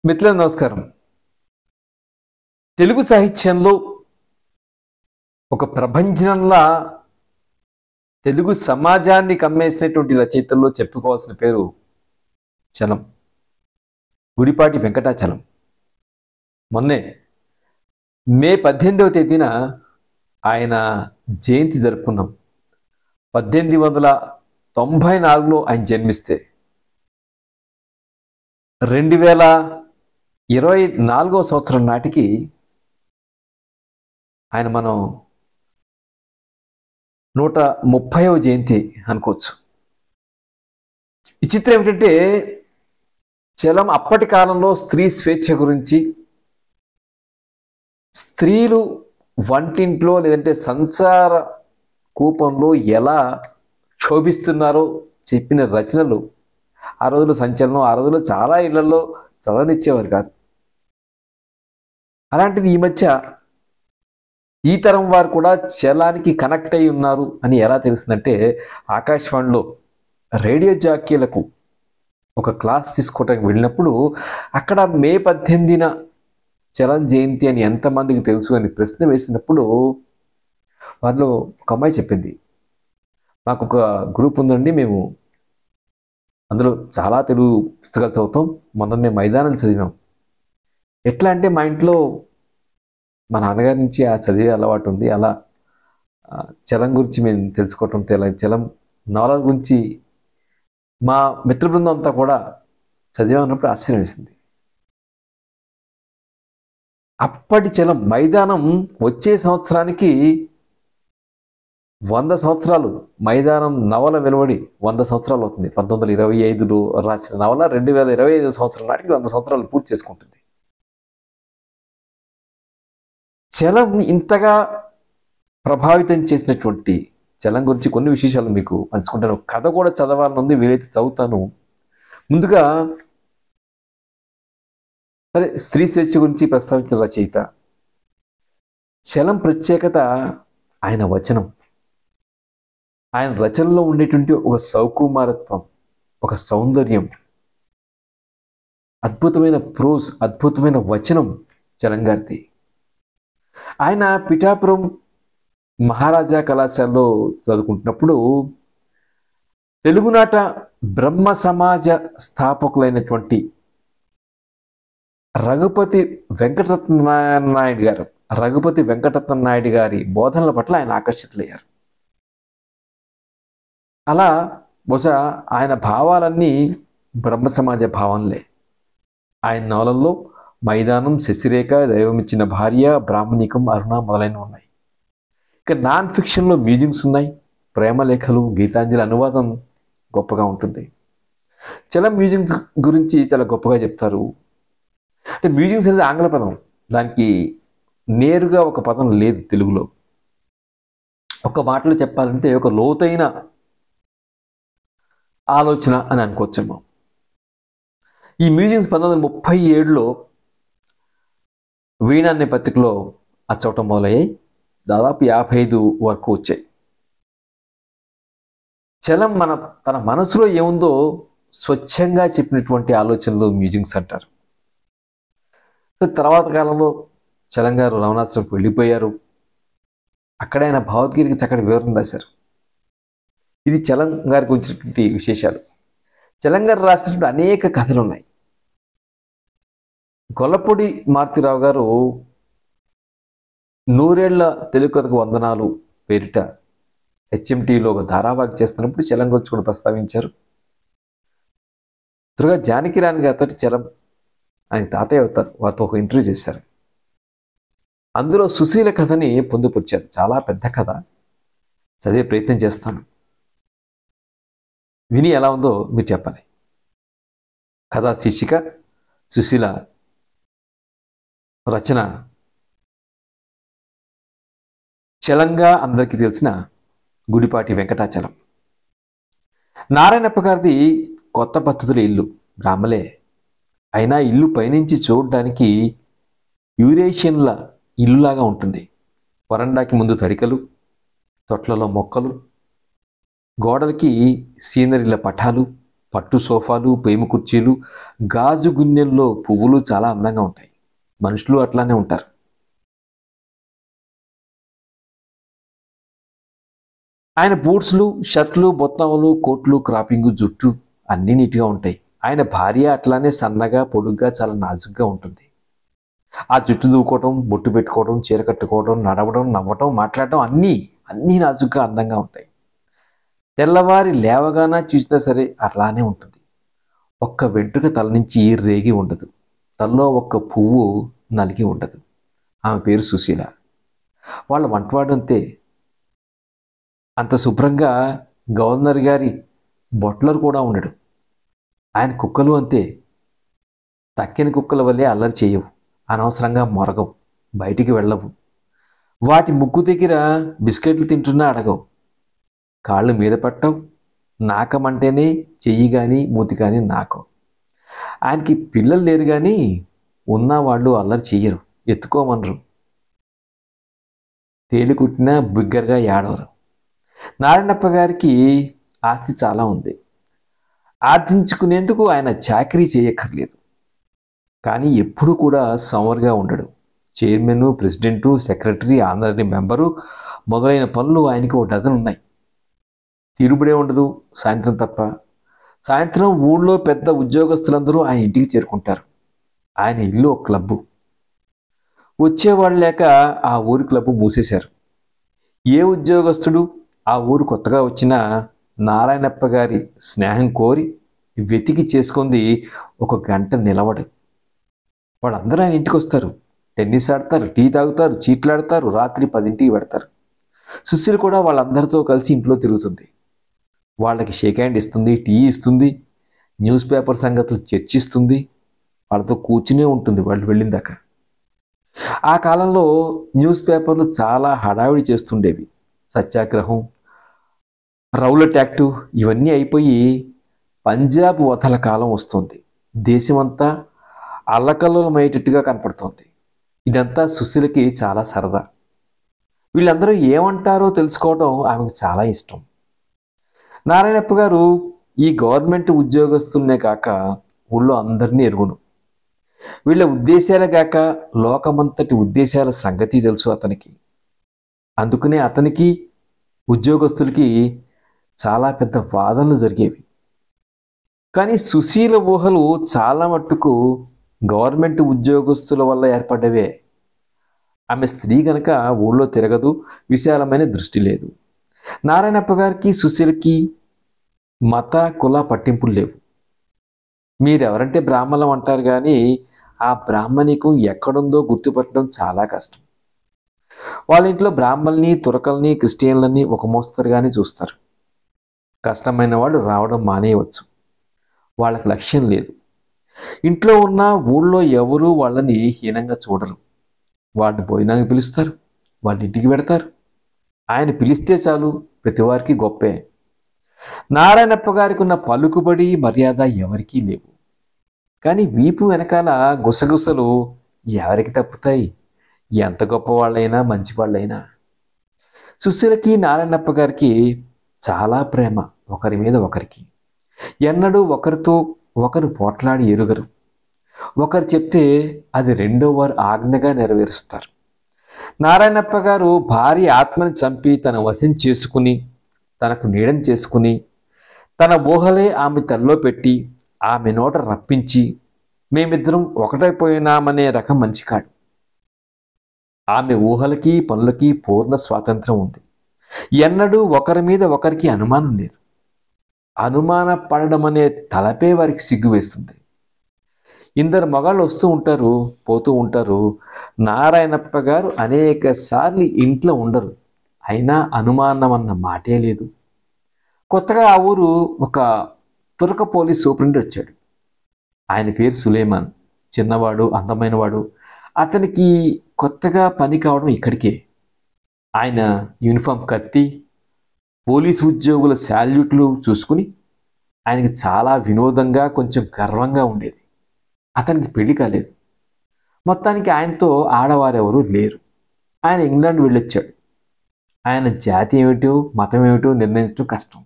మిత్రులకు నమస్కారం. తెలుగు సాహిత్యంలో ఒక ప్రభంజనంలా తెలుగు సమాజాన్ని కమ్మేసినటువంటి రచయితల్లో చెప్పుకోవాల్సిన పేరు చలం. గుడిపాటి వెంకటాచలం. మొన్నే మే 18వ తేదీన ఆయన జయంతి జరుపుకున్నాం. 1894లో ఆయన జన్మిస్తే 2024వ సంవత్సరం నాటికి ఆయన మనం 130వ జయంతి అనుకోవచ్చు. విచిత్రం ఏమిటంటే చలం అప్పటి కాలంలో స్త్రీ స్వేచ్ఛ గురించి, స్త్రీలు వంటింట్లో లేదంటే సంసార కూపంలో ఎలా క్షోభిస్తున్నారో చెప్పిన రచనలు ఆ రోజుల్లో సంచలనం. ఆ రోజుల్లో చాలా ఇళ్లలో చదవనిచ్చేవారు కాదు. అలాంటిది ఈ మధ్య ఈ తరం వారు కూడా చలానికి కనెక్ట్ అయి ఉన్నారు అని ఎలా తెలిసిందంటే, ఆకాశవాణిలో రేడియో జాకీలకు ఒక క్లాస్ తీసుకోవడానికి వెళ్ళినప్పుడు అక్కడ మే 18న చలం జయంతి అని ఎంతమందికి తెలుసు అని ప్రశ్న వేసినప్పుడు వాళ్ళు ఒక అమ్మాయి చెప్పింది, మాకు ఒక గ్రూప్ ఉందండి, మేము అందులో చాలా తెలుగు పుస్తకాలు చదువుతాం, మొన్ననే మైదానం చదివాం. ఎట్లా అంటే మా ఇంట్లో మా నాన్నగారి నుంచి ఆ చదివే అలవాటు ఉంది, అలా చలం గురించి మేము తెలుసుకోవటం, చలం నవలల గురించి మా మిత్ర బృందం అంతా కూడా చదివామన్నప్పుడు ఆశ్చర్యం వేసింది. అప్పటి చలం మైదానం వచ్చే సంవత్సరానికి 100 సంవత్సరాలు, మైదానం నవల వెలువడి 100 సంవత్సరాలు అవుతుంది. 1925లో రాసిన నవల 2025 సంవత్సరం నాటికి 100 సంవత్సరాలు పూర్తి చేసుకుంటుంది. చలం ఇంతగా ప్రభావితం చేసినటువంటి చలం గురించి కొన్ని విశేషాలు మీకు పంచుకుంటాను. కథ కూడా చదవాలని ఉంది, వీలైతే చదువుతాను. ముందుగా సరే, స్త్రీ స్వేచ్ఛ గురించి ప్రస్తావించిన రచయిత. చలం ప్రత్యేకత ఆయన వచనం, ఆయన రచనలో ఉండేటువంటి ఒక సౌకుమారత్వం, ఒక సౌందర్యం, అద్భుతమైన ప్రోజ్, అద్భుతమైన వచనం చలం గారిది. ఆయన పిఠాపురం మహారాజా కళాశాలలో చదువుకుంటున్నప్పుడు తెలుగునాట బ్రహ్మ సమాజ స్థాపకులైనటువంటి రఘుపతి వెంకటరత్న నాయుడు గారి బోధనల పట్ల ఆయన ఆకర్షితులయ్యారు. అలా బహుశా ఆయన భావాలన్నీ బ్రహ్మ సమాజ భావనలే. ఆయన నవలల్లో మైదానం, శశిరేఖ, దైవమిచ్చిన భార్య, బ్రాహ్మణికం, అరుణ మొదలైనవి ఉన్నాయి. ఇక నాన్ ఫిక్షన్లో మ్యూజియంస్ ఉన్నాయి, ప్రేమలేఖలు, గీతాంజలి అనువాదం గొప్పగా ఉంటుంది. చలం మ్యూజియంస్ గురించి చాలా గొప్పగా చెప్తారు. అంటే మ్యూజియంస్ అనేది ఆంగ్ల పదం, దానికి నేరుగా ఒక పదం లేదు తెలుగులో. ఒక మాటలో చెప్పాలంటే ఒక లోతైన ఆలోచన అని అనుకోవచ్చేమో. ఈ మ్యూజియంస్ 1937లో వీణ అనే పత్రికలో అచ్చవటం మొదలయ్యాయి. దాదాపు 55 వరకు వచ్చాయి. చలం తన మనసులో ఏముందో స్వచ్ఛంగా చెప్పినటువంటి ఆలోచనలు మ్యూజియంస్ అంటారు. తర్వాత కాలంలో చలం గారు రమణాశ్రమంకి వెళ్ళిపోయారు. అక్కడ ఆయన భగవద్గీతకి చక్కటి వివరణ రాశారు. ఇది చలం గారికి వచ్చినటువంటి విశేషాలు. చలం గారు రాసినటువంటి అనేక కథలు ఉన్నాయి. గొల్లపూడి మారుతిరావు గారు 100 ఏళ్ల తెలుగు కథకు వందనాలు పేరిట HMTలో ఒక ధారావాహిక చేస్తున్నప్పుడు చలం గురించి కూడా ప్రస్తావించారు. దుర్గా జానకిరాణి గారితో చలం, ఆయన తాతయ్య అవుతారు, వారితో ఒక ఇంటర్వ్యూ చేశారు. అందులో సుశీల కథని పొందుపరిచారు. చాలా పెద్ద కథ, చదివే ప్రయత్నం చేస్తాను, విని ఎలా ఉందో మీరు చెప్పాలి. కథా శీర్షిక సుశీల, రచన చలంగా అందరికీ తెలిసిన గుడిపాటి వెంకటాచలం. నారాయణప్ప గారిది కొత్త పద్ధతుల ఇల్లు, బ్రాహ్మలే అయినా ఇల్లు పైనుంచి చూడడానికి యూరేషియన్ల ఇల్లులాగా ఉంటుంది. వరండాకి ముందు తడికలు, తొట్లలో మొక్కలు, గోడలకి సీనరీల పటాలు, పట్టు సోఫాలు, పేము కుర్చీలు, గాజు గున్నెల్లో పువ్వులు చాలా అందంగా ఉంటాయి. మనుషులు అట్లానే ఉంటారు. ఆయన బూట్స్లు, షర్ట్లు, బొత్తాములు, కోట్లు, క్రాపింగు, జుట్టు అన్నీ నీట్గా ఉంటాయి. ఆయన భార్య అట్లానే సన్నగా, పొడుగ్గా, చాలా నాజుగ్గా ఉంటుంది. ఆ జుట్టు దూకోవటం, బొట్టు పెట్టుకోవడం, చీర కట్టుకోవడం, నడవడం, నవ్వటం, మాట్లాడటం అన్నీ నాజుగ్గా అందంగా ఉంటాయి. తెల్లవారి లేవగానే చూసినా సరే అట్లానే ఉంటుంది. ఒక్క వెంట్రుక తల నుంచి రేగి ఉండదు. తలలో ఒక్క పువ్వు నలిగి ఉండదు. ఆమె పేరు సుశీల. వాళ్ళ వంటవాడంతే. అంత శుభ్రంగా గవర్నర్ గారి బొట్లర్ కూడా ఉండడు. ఆయన కుక్కలు అంతే. తక్కిన కుక్కల వల్లే అల్లరి చేయవు, అనవసరంగా మొరగవు, బయటికి వెళ్ళవు. వాటి ముక్కు దగ్గర బిస్కెట్లు తింటున్నా అడగవు, కాళ్ళు మీద పట్టవు, నాకమంటేనే చెయ్యి కానీ మూతి కానీ నాకవు. ఆయనకి పిల్లలు లేరు కానీ ఉన్నవాళ్ళు అల్లరి చెయ్యరు, ఎత్తుకోమనరు, తేలికుట్టినా బిగ్గరగా ఏడవరు. నారాయణప్ప గారికి ఆస్తి చాలా ఉంది. ఆర్జించుకునేందుకు ఆయన చాకరీ చేయక్కర్లేదు. కానీ ఎప్పుడూ కూడా సోమరుగా ఉండడు. Chairman, president, secretary, honorary member మొదలైన పనులు ఆయనకి 1 డజన్ ఉన్నాయి. తీరుబడే ఉండదు సాయంత్రం తప్ప. సాయంత్రం ఊళ్ళో పెద్ద ఉద్యోగస్తులందరూ ఆయన ఇంటికి చేరుకుంటారు. ఆయన ఇల్లు ఒక క్లబ్బు. వచ్చేవాళ్ళు లేక ఆ ఊరి క్లబ్బు మూసేశారు. ఏ ఉద్యోగస్తుడు ఆ ఊరు కొత్తగా వచ్చినా నారాయణప్ప గారి స్నేహం కోరి వెతికి చేసుకుంది 1 గంట నిలవడు. వాళ్ళందరూ ఆయన ఇంటికి వస్తారు, టెన్నిస్ ఆడతారు, టీ తాగుతారు, చీట్లాడతారు, రాత్రి 10ంటికి పెడతారు. సుశీల్ కూడా వాళ్ళందరితో కలిసి ఇంట్లో తిరుగుతుంది. వాళ్ళకి షేక్ హ్యాండ్ ఇస్తుంది, టీ ఇస్తుంది, న్యూస్ పేపర్ సంగతులు చర్చిస్తుంది, వాళ్ళతో కూర్చునే ఉంటుంది వాళ్ళు వెళ్ళిందాక. ఆ కాలంలో న్యూస్ పేపర్లు చాలా హడావిడి చేస్తుండేవి. సత్యాగ్రహం, రౌలట్ యాక్టు ఇవన్నీ అయిపోయి పంజాబ్ వతల కాలం వస్తుంది. దేశమంతా అల్లకల్లోలమయ్యేటట్టుగా కనపడుతోంది. ఇదంతా సుశీలకి చాలా సరదా. వీళ్ళందరూ ఏమంటారో తెలుసుకోవడం ఆమెకు చాలా ఇష్టం. నారాయణప్ప గారు ఈ గవర్నమెంట్ ఉద్యోగస్తులనే కాక ఊళ్ళో అందరినీ ఎరుగును. వీళ్ళ ఉద్దేశాలే కాక లోకమంతటి ఉద్దేశాల సంగతి తెలుసు అతనికి. అందుకనే అతనికి ఉద్యోగస్తులకి చాలా పెద్ద వాదనలు జరిగేవి. కానీ సుశీల ఊహలు చాలా మట్టుకు గవర్నమెంట్ ఉద్యోగస్తుల వల్ల ఏర్పడ్డవే. ఆమె స్త్రీ గనక ఊళ్ళో తిరగదు, విశాలమైన దృష్టి లేదు. నారాయణప్ప గారికి సుశీలకి మత కుల పట్టింపులు లేవు. మీరెవరంటే బ్రాహ్మణం అంటారు కానీ ఆ బ్రాహ్మణికం ఎక్కడుందో గుర్తుపట్టడం చాలా కష్టం. వాళ్ళ ఇంట్లో బ్రాహ్మణుల్ని, తురకల్ని, క్రిస్టియన్లని ఒక మోస్తరుగానే చూస్తారు. కష్టమైన వాళ్ళు రావడం మానేయవచ్చు. వాళ్ళకి లక్ష్యం లేదు. ఇంట్లో ఉన్న ఊళ్ళో ఎవరూ వాళ్ళని హీనంగా చూడరు. వాడిని భోజనానికి పిలుస్తారు, వాళ్ళ ఇంటికి పెడతారు. ఆయన పిలిస్తే చాలు ప్రతివారికి గొప్పే. నారాయణప్ప గారికి ఉన్న పలుకుబడి, మర్యాద ఎవరికీ లేవు. కానీ వీపు వెనకాల గుసగుసలు ఎవరికి తప్పుతాయి, ఎంత గొప్పవాళ్ళైనా మంచివాళ్ళైనా. సుశీలకి నారాయణప్ప గారికి చాలా ప్రేమ ఒకరి మీద ఒకరికి. ఎన్నడూ ఒకరితో ఒకరు పోట్లాడి ఎరుగరు. ఒకరు చెప్తే అది రెండో వారు ఆజ్ఞగా నెరవేరుస్తారు. నారాయణప్ప గారు భార్య ఆత్మని చంపి తన వశం చేసుకుని, తనకు నీడని చేసుకుని, తన ఊహలే ఆమె తల్లో పెట్టి ఆమె నోట రప్పించి మేమిద్దరం ఒకటైపోయినామనే రకం మంచి కాడు. ఆమె ఊహలకి పనులకి పూర్ణ స్వాతంత్రం ఉంది. ఎన్నడూ ఒకరి మీద ఒకరికి అనుమానం లేదు. అనుమాన పడడం అనే తలపే వారికి సిగ్గు వేస్తుంది. ఇందరు మగాళ్ళు వస్తూ ఉంటారు, పోతూ ఉంటారు. నారాయణప్ప గారు అనేక సార్లు ఇంట్లో ఉండరు. అయినా అనుమానం అన్న మాటే లేదు. కొత్తగా ఆ ఊరు ఒక తురక పోలీస్ సూపరింటెండెంట్ వచ్చాడు. ఆయన పేరు సులేమాన్. చిన్నవాడు, అందమైనవాడు. అతనికి కొత్తగా పని కావడం ఇక్కడికే. ఆయన యూనిఫామ్ కత్తి, పోలీసు ఉద్యోగుల శాల్యూట్లు చూసుకుని ఆయనకి చాలా వినోదంగా, కొంచెం గర్వంగా ఉండేది. అతనికి పెళ్లి కాలేదు. మొత్తానికి ఆయనతో ఆడవారెవరూ లేరు. ఆయన ఇంగ్లాండ్ వెళ్ళొచ్చాడు. ఆయన జాతి ఏమిటో మతం ఏమిటో నిర్ణయించడం కష్టం.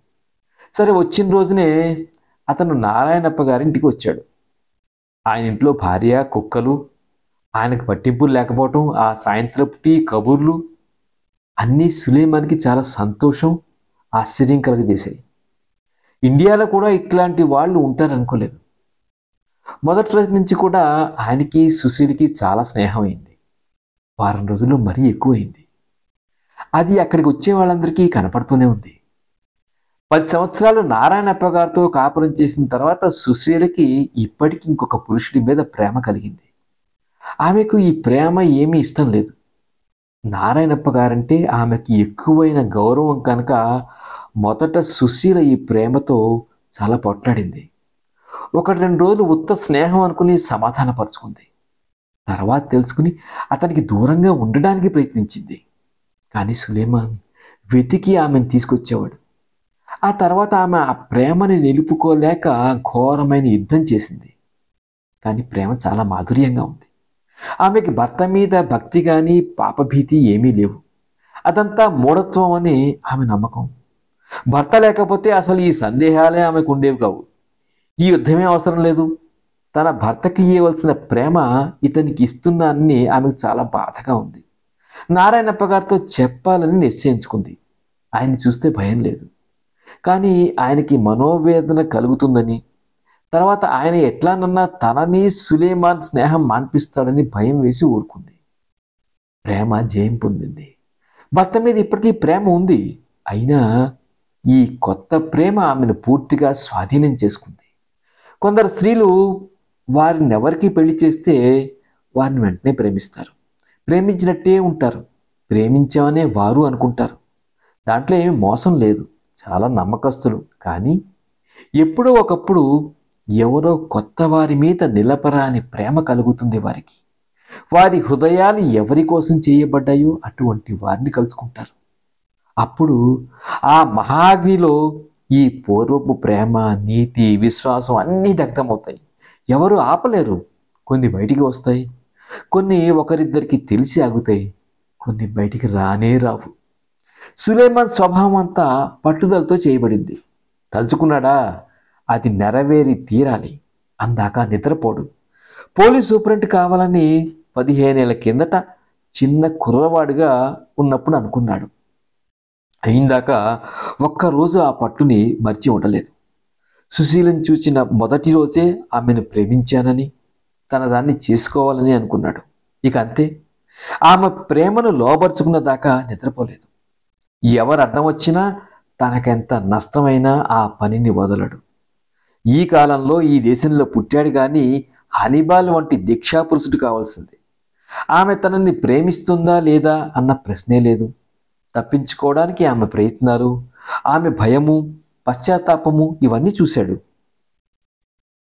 సరే, వచ్చిన రోజునే అతను నారాయణప్ప గారింటికి వచ్చాడు. ఆయన ఇంట్లో భార్య, కుక్కలు, ఆయనకు పట్టింపులు లేకపోవటం, ఆ సాయంత్రపు టీ కబుర్లు అన్నీ సులేమాన్కి చాలా సంతోషం, ఆశ్చర్యం కలుగజేశాయి. ఇండియాలో కూడా ఇట్లాంటి వాళ్ళు ఉంటారనుకోలేదు. మొదటి రోజు నుంచి కూడా ఆయనకి సుశీల్కి చాలా స్నేహం అయింది. వారం రోజుల్లో మరీ ఎక్కువైంది. అది అక్కడికి వచ్చే వాళ్ళందరికీ కనపడుతూనే ఉంది. 10 సంవత్సరాలు నారాయణప్ప గారితో కాపురం చేసిన తర్వాత సుశీలకి ఇప్పటికి ఇంకొక పురుషుడి మీద ప్రేమ కలిగింది. ఆమెకు ఈ ప్రేమ ఏమీ ఇష్టం లేదు. నారాయణప్ప గారంటే ఆమెకి ఎక్కువైన గౌరవం కనుక మొదట సుశీల ఈ ప్రేమతో చాలా పొట్లాడింది. 1-2 రోజులు ఉత్త స్నేహం అనుకుని సమాధానపరుచుకుంది. తర్వాత తెలుసుకుని అతనికి దూరంగా ఉండడానికి ప్రయత్నించింది. కానీ సులేమాన్ వెతికి ఆమెను తీసుకొచ్చేవాడు. ఆ తర్వాత ఆమె ఆ ప్రేమని నిలుపుకోలేక ఘోరమైన యుద్ధం చేసింది. కానీ ప్రేమ చాలా మాధుర్యంగా ఉంది. ఆమెకి భర్త మీద భక్తి కానీ పాపభీతి ఏమీ లేవు. అదంతా మూఢత్వం అని ఆమె నమ్మకం. భర్త లేకపోతే అసలు ఈ సందేహాలే ఆమెకు ఉండేవి కావు. ఈ యుద్ధమే అవసరం లేదు. తన భర్తకి ఇవ్వవలసిన ప్రేమ ఇతనికి ఇస్తున్నానని ఆమెకు చాలా బాధగా ఉంది. నారాయణప్ప గారితో చెప్పాలని నిశ్చయించుకుంది. ఆయన్ని చూస్తే భయం లేదు. కానీ ఆయనకి మనోవేదన కలుగుతుందని, తర్వాత ఆయన ఎట్లానన్నా తనని సులేమాన్ స్నేహం మాన్పిస్తాడని భయం వేసి ఊరుకుంది. ప్రేమ జయం పొందింది. భర్త మీద ఇప్పటికీ ప్రేమ ఉంది. అయినా ఈ కొత్త ప్రేమ ఆమెను పూర్తిగా స్వాధీనం చేసుకుంది. కొందరు స్త్రీలు వారిని ఎవరికి పెళ్లి చేస్తే వారిని వెంటనే ప్రేమిస్తారు. ప్రేమించినట్టే ఉంటారు. ప్రేమించామనే వారు అనుకుంటారు. దాంట్లో ఏమీ మోసం లేదు. చాలా నమ్మకస్తులు. కానీ ఎప్పుడో ఒకప్పుడు ఎవరో కొత్త వారి మీద నిలపరాని ప్రేమ కలుగుతుంది వారికి. వారి హృదయాలు ఎవరి కోసం చేయబడ్డాయో అటువంటి వారిని కలుసుకుంటారు. అప్పుడు ఆ మహాగ్నిలో ఈ పూర్వపు ప్రేమ, నీతి, విశ్వాసం అన్నీ దగ్ధమవుతాయి. ఎవరు ఆపలేరు. కొన్ని బయటికి వస్తాయి, కొన్ని ఒకరిద్దరికి తెలిసి ఆగుతాయి, కొన్ని బయటికి రానే రావు. సులేమాన్ స్వభావం అంతా పట్టుదలతో చేయబడింది. తలుచుకున్నాడా అది నెరవేరి తీరాలి. అందాక నిద్రపోడు. పోలీస్ సూపరింట్ కావాలని 15 ఏళ్ల కిందట చిన్న కుర్రవాడిగా ఉన్నప్పుడు అనుకున్నాడు. అయిందాక ఒక్కరోజు ఆ పట్టుని మర్చి ఉండలేదు. సుశీలను చూసిన మొదటి రోజే ఆమెను ప్రేమించానని, తన దాన్ని చేసుకోవాలని అనుకున్నాడు. ఇక అంతే. ఆమె ప్రేమను లోబర్చుకున్న దాకా నిద్రపోలేదు. ఎవరు అడ్డం వచ్చినా తనకెంత నష్టమైనా ఆ పనిని వదలడు. ఈ కాలంలో ఈ దేశంలో పుట్టాడు కానీ హనీబాల్ వంటి దీక్షాపురుషుడు కావాల్సింది. ఆమె తనని ప్రేమిస్తుందా లేదా అన్న ప్రశ్నే లేదు. తప్పించుకోవడానికి ఆమె ప్రయత్నాలు, ఆమె భయము, పశ్చాత్తాపము ఇవన్నీ చూశాడు.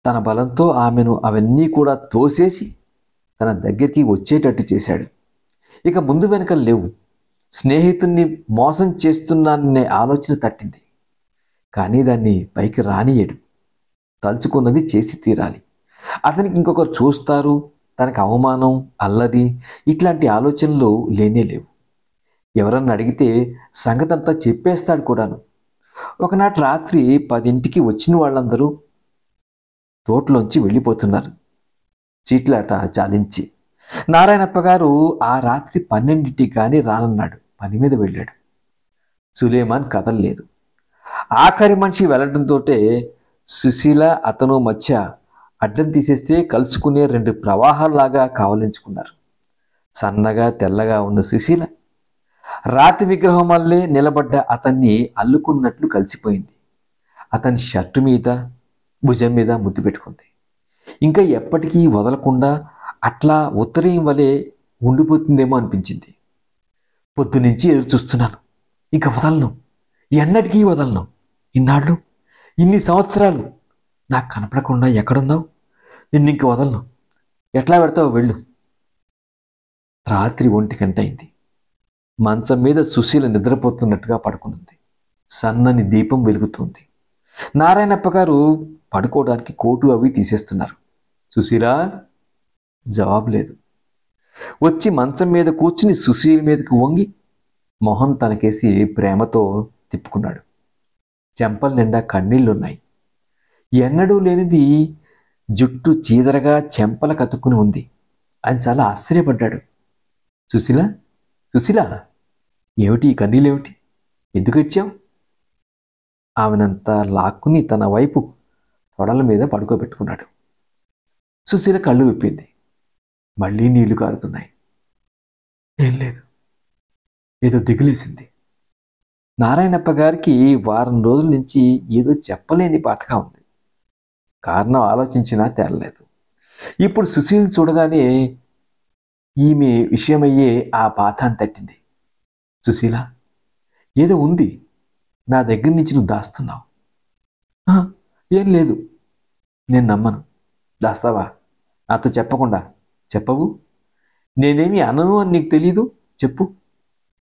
తన బలంతో ఆమెను అవన్నీ కూడా తోసేసి తన దగ్గరికి వచ్చేటట్టు చేశాడు. ఇక ముందు వెనకలు లేవు. స్నేహితుణ్ణి మోసం చేస్తున్నాననే ఆలోచన తట్టింది. కానీ దాన్ని పైకి రానియడు. తలుచుకున్నది చేసి తీరాలి. అతనికి ఇంకొకరు చూస్తారు, తనకు అవమానం, అల్లరి ఇట్లాంటి ఆలోచనలు లేనే లేవు. ఎవరన్నా అడిగితే సంగతంతా చెప్పేస్తాడు కూడాను. ఒకనాటి రాత్రి 10ంటికి వచ్చిన వాళ్ళందరూ తోటలోంచి వెళ్ళిపోతున్నారు, చీట్లాట చాలించి. నారాయణప్ప గారు ఆ రాత్రి 12ంటికి కానీ రానన్నాడు. పని మీద వెళ్ళాడు. సులేమాన్ కదలలేదు. ఆఖరి మనిషి వెళ్ళడంతో సుశీల అతను మధ్య అడ్డం తీసేస్తే కలుసుకునే 2 ప్రవాహాల్లాగా కావలించుకున్నారు. సన్నగా తెల్లగా ఉన్న సుశీల రాతి విగ్రహం వల్లే నిలబడ్డ అతన్ని అల్లుకున్నట్లు కలిసిపోయింది. అతని షర్టు మీద, భుజం మీద ముద్దు పెట్టుకుంది. ఇంకా ఎప్పటికీ వదలకుండా అట్లా ఉత్తరీయం వలె ఉండిపోతుందేమో అనిపించింది. పొద్దునుంచి ఎదురు చూస్తున్నాను, ఇక వదలను, ఎన్నటికీ వదలను. ఇన్నాళ్ళు, ఇన్ని సంవత్సరాలు నాకు కనపడకుండా ఎక్కడున్నావు? నిన్ను ఇంక వదలను. ఎట్లా పెడతావు వెళ్ళు. రాత్రి 1 గంట అయింది. మంచం మీద సుశీల నిద్రపోతున్నట్టుగా పడుకునుంది. సన్నని దీపం వెలుగుతుంది. నారాయణప్ప గారు పడుకోవడానికి కోటు అవి తీసేస్తున్నారు. సుశీల జవాబు లేదు. వచ్చి మంచం మీద కూర్చుని సుశీల మీదకి వంగి మొహం తనకేసి ప్రేమతో తిప్పుకున్నాడు. చెంపల నిండా కన్నీళ్లున్నాయి. ఎన్నడూ లేనిది జుట్టు చీదరగా చెంపల కతుక్కుని ఉంది. ఆయన చాలా ఆశ్చర్యపడ్డాడు. సుశీల, సుశీల, ఏమిటి ఈ కన్నీళ్ళేమిటి? ఎందుకు ఇచ్చావు? ఆమెనంతా లాక్కుని తన వైపు తొడల మీద పడుకోబెట్టుకున్నాడు. సుశీల కళ్ళు విప్పింది. మళ్ళీ నీళ్లు కారుతున్నాయి. ఏం లేదు, ఏదో దిగులేసింది. నారాయణప్ప గారికి వారం రోజుల నుంచి ఏదో చెప్పలేని బాధగా ఉంది. కారణం ఆలోచించినా తేలలేదు. ఇప్పుడు సుశీల్ చూడగానే ఈమె విషయమయ్యే ఆ బాధ అని తట్టింది. సుశీల, ఏదో ఉంది, నా దగ్గర నుంచి నువ్వు దాస్తున్నావు. ఏం లేదు, నేను నమ్మను. దాస్తావా? నాతో చెప్పకుండా చెప్పవు? నేనేమి అనను అని నీకు తెలీదు? చెప్పు.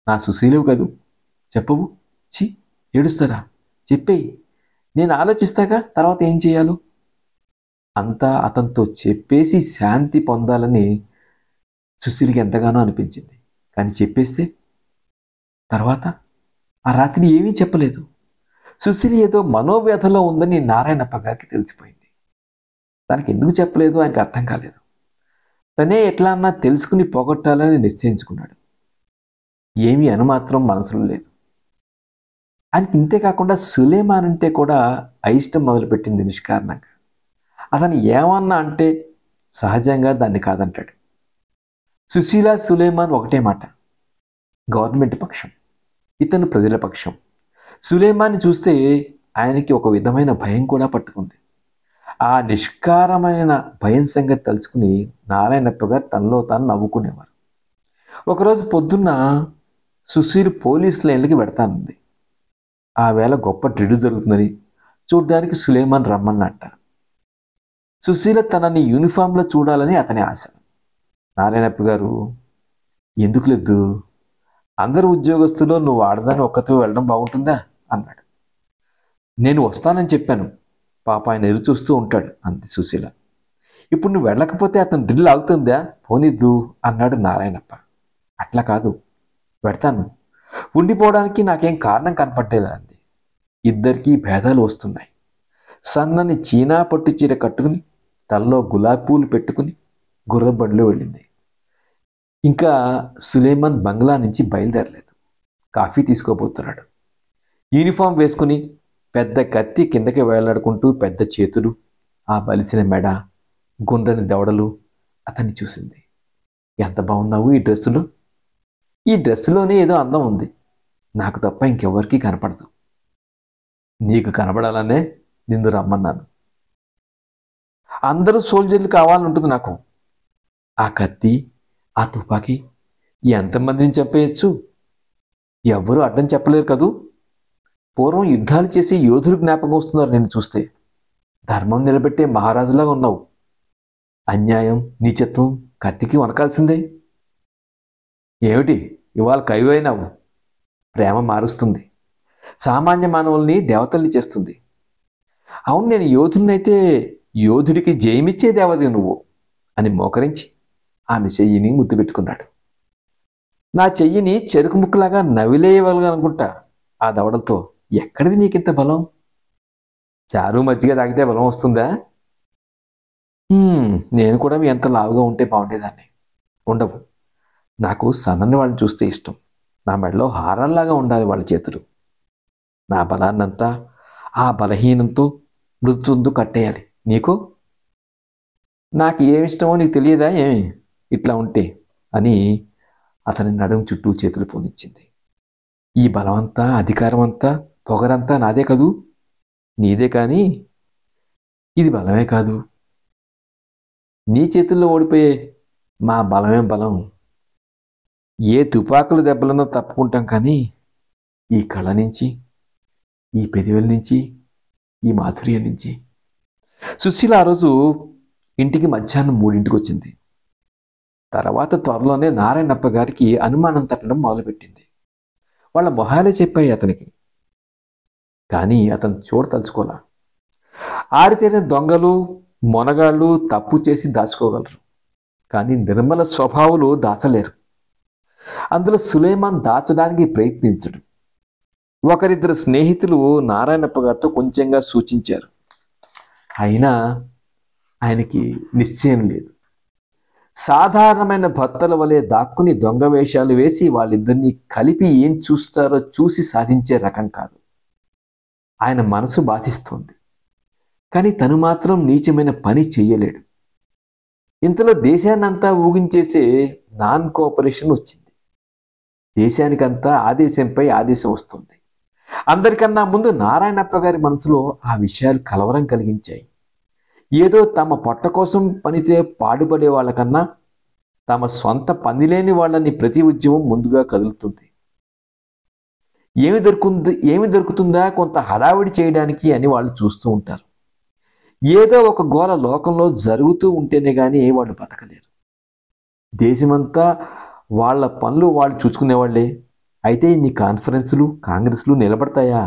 నా సుశీలవు కదూ, చెప్పవు? చి, ఏడుస్తారా? చెప్పేయి, నేను ఆలోచిస్తాగా తర్వాత ఏం చేయాలో. అంతా అతనితో చెప్పేసి శాంతి పొందాలని సుశీలకి ఎంతగానో అనిపించింది. కానీ చెప్పేస్తే తర్వాత ఆ రాత్రి ఏమీ చెప్పలేదు. సుశీల ఏదో మనోవ్యధలో ఉందని నారాయణప్ప గారికి తెలిసిపోయింది. తనకి ఎందుకు చెప్పలేదు ఆయనకు అర్థం కాలేదు. తనే ఎట్లా అన్నా తెలుసుకుని పోగొట్టాలని నిశ్చయించుకున్నాడు. ఏమీ అనుమాత్రం మనసులో లేదు. ఆయనకి ఇంతే కాకుండా సులేమాన్ అంటే కూడా అయిష్టం మొదలుపెట్టింది నిష్కారణంగా. అతను ఏమన్నా అంటే సహజంగా దాన్ని కాదంటాడు. సుశీల, సులేమాన్ ఒకటే మాట. గవర్నమెంట్ పక్షం, ఇతను ప్రజల పక్షం. సులేమాన్ని చూస్తే ఆయనకి ఒక విధమైన భయం కూడా పట్టుకుంది. ఆ నిష్కారమైన భయం సంగతి తలుచుకుని నారాయణప్ప గారు తనలో తాను నవ్వుకునేవారు. ఒకరోజు పొద్దున్న సుశీల్ పోలీస్ లైన్లకి పెడతానంది. ఆ వేళ గొప్ప డ్రిల్ జరుగుతుందని చూడ్డానికి సులేమాన్ రమ్మన్నట్ట. సుశీల తనని యూనిఫామ్లో చూడాలని అతని ఆశ. నారాయణప్ప గారు, ఎందుకు లేదు, అందరు ఉద్యోగస్తులో నువ్వు ఆడదాన్ని ఒక్కతో వెళ్ళడం బాగుంటుందా అన్నాడు. నేను వస్తానని చెప్పాను, పాప ఆయన ఎదురు చూస్తూ ఉంటాడు అంది సుశీల. ఇప్పుడు నువ్వు వెళ్ళకపోతే అతను డ్రిల్ ఆగుతుందా, పోనిద్దు అన్నాడు నారాయణప్ప. అట్లా కాదు, పెడతాను, ఉండిపోవడానికి నాకేం కారణం కనపట్టేలా అంది. ఇద్దరికీ భేదాలు వస్తున్నాయి. సన్నని చీనా పట్టు చీర కట్టుకుని తల్లో గులాబీ పూలు పెట్టుకుని గుర్రబండిలో వెళ్ళింది. ఇంకా సులేమాన్ బంగ్లా నుంచి బయలుదేరలేదు. కాఫీ తీసుకోబోతున్నాడు. యూనిఫామ్ వేసుకుని పెద్ద కత్తి కిందకి వేలాడుకుంటూ పెద్ద చేతులు, ఆ బలిసిన మెడ, గుండ్రని దవడలు అతన్ని చూసింది. ఎంత బాగున్నావు ఈ డ్రెస్సులో, ఈ డ్రెస్సులోనే ఏదో అందం ఉంది, నాకు తప్ప ఇంకెవ్వరికీ కనపడదు. నీకు కనపడాలనే నిన్ను రమ్మన్నాను. అందరూ సోల్జర్లు కావాలంటుంది నాకు. ఆ కత్తి, ఆ తుపాకీ ఎంతమందిని చంపేయచ్చు? ఎవ్వరూ అడ్డం చెప్పలేరు కదూ. పూర్వం యుద్ధాలు చేసి యోధులు జ్ఞాపకం వస్తున్నారు నేను చూస్తే. ధర్మం నిలబెట్టే మహారాజులాగా ఉన్నావు. అన్యాయం, నీచత్వం కత్తికి వనకాల్సిందే. ఏమిటి ఇవాళ కైవైనావు? ప్రేమ మారుస్తుంది, సామాన్య మానవుల్ని దేవతల్ని చేస్తుంది. అవును, నేను యోధుడినైతే యోధుడికి జయమిచ్చే దేవత నువ్వు అని మోకరించి ఆమె చెయ్యిని ముద్దు పెట్టుకున్నాడు. నా చెయ్యిని చెరుకు ముక్కలాగా నవిలేయగలనుకుంటా ఆ దవడలతో. ఎక్కడిది నీకింత బలం? చారు మజ్జిగ తాగితే బలం వస్తుందా? నేను కూడా మీ ఎంత లావుగా ఉంటే బాగుండేదాన్ని. ఉండవు. నాకు సన్నని వాళ్ళని చూస్తే ఇష్టం. నా మెడలో హారాల్లాగా ఉండాలి వాళ్ళ చేతులు. నా బలాన్నంతా ఆ బలహీనంతో మృత్యుందు కట్టేయాలి. నీకు? నాకు ఏమిష్టమో నీకు తెలియదా ఏమి ఇట్లా ఉంటే అని అతని నడుము చుట్టూ చేతులు పోనిచ్చింది. ఈ బలమంతా, అధికారం అంతా, పొగరంతా నాదే కదూ, నీదే. కానీ ఇది బలమే కాదు. నీ చేతుల్లో ఓడిపోయే మా బలమే బలం. ఏ తుపాకుల దెబ్బలనో తప్పుకుంటాం, కానీ ఈ కళ నుంచి, ఈ పెదవుల నుంచి, ఈ మాధుర్యం నుంచి. సుశీల ఆ రోజు ఇంటికి మధ్యాహ్నం 3ంటికి వచ్చింది. తర్వాత త్వరలోనే నారాయణప్ప గారికి అనుమానం తట్టడం మొదలుపెట్టింది. వాళ్ళ మొహాలే చెప్పాయి అతనికి. కానీ అతను చూడతలుచుకోలా. ఆరితేనే దొంగలు, మొనగాళ్ళు తప్పు చేసి దాచుకోగలరు, కానీ నిర్మల స్వభావాలు దాచలేరు. అందులో సులేమాన్ దాచడానికి ప్రయత్నించడు. ఒకరిద్దరు స్నేహితులు నారాయణప్ప గారితో కొంచెంగా సూచించారు. అయినా ఆయనకి నిశ్చయం లేదు. సాధారణమైన భర్తల వలె దాక్కుని దొంగ వేషాలు వేసి వాళ్ళిద్దరినీ కలిపి ఏం చూస్తారో చూసి సాధించే రకం కాదు. ఆయన మనసు బాధిస్తోంది, కానీ తను మాత్రం నీచమైన పని చెయ్యలేడు. ఇంతలో దేశాన్నంతా ఊగించేసే నాన్ కోఆపరేషన్ వచ్చింది. దేశానికంతా ఆదేశంపై ఆదేశం వస్తుంది. అందరికన్నా ముందు నారాయణప్ప గారి మనసులో ఆ విషయాలు కలవరం కలిగించాయి. ఏదో తమ పొట్ట కోసం పనితే పాడుపడే వాళ్ళకన్నా తమ స్వంత పనిలేని వాళ్ళని ప్రతి ఉద్యమం ముందుగా కదులుతుంది. ఏమి దొరుకుతుందా కొంత హడావిడి చేయడానికి అని వాళ్ళు చూస్తూ ఉంటారు. ఏదో ఒక గోల లోకంలో జరుగుతూ ఉంటేనే కానీ వాళ్ళు బతకలేరు. దేశమంతా వాళ్ళ పనులు వాళ్ళు చూసుకునేవాళ్లే. అయితే ఇన్ని కాన్ఫరెన్సులు కాంగ్రెస్లు నిలబడతాయా?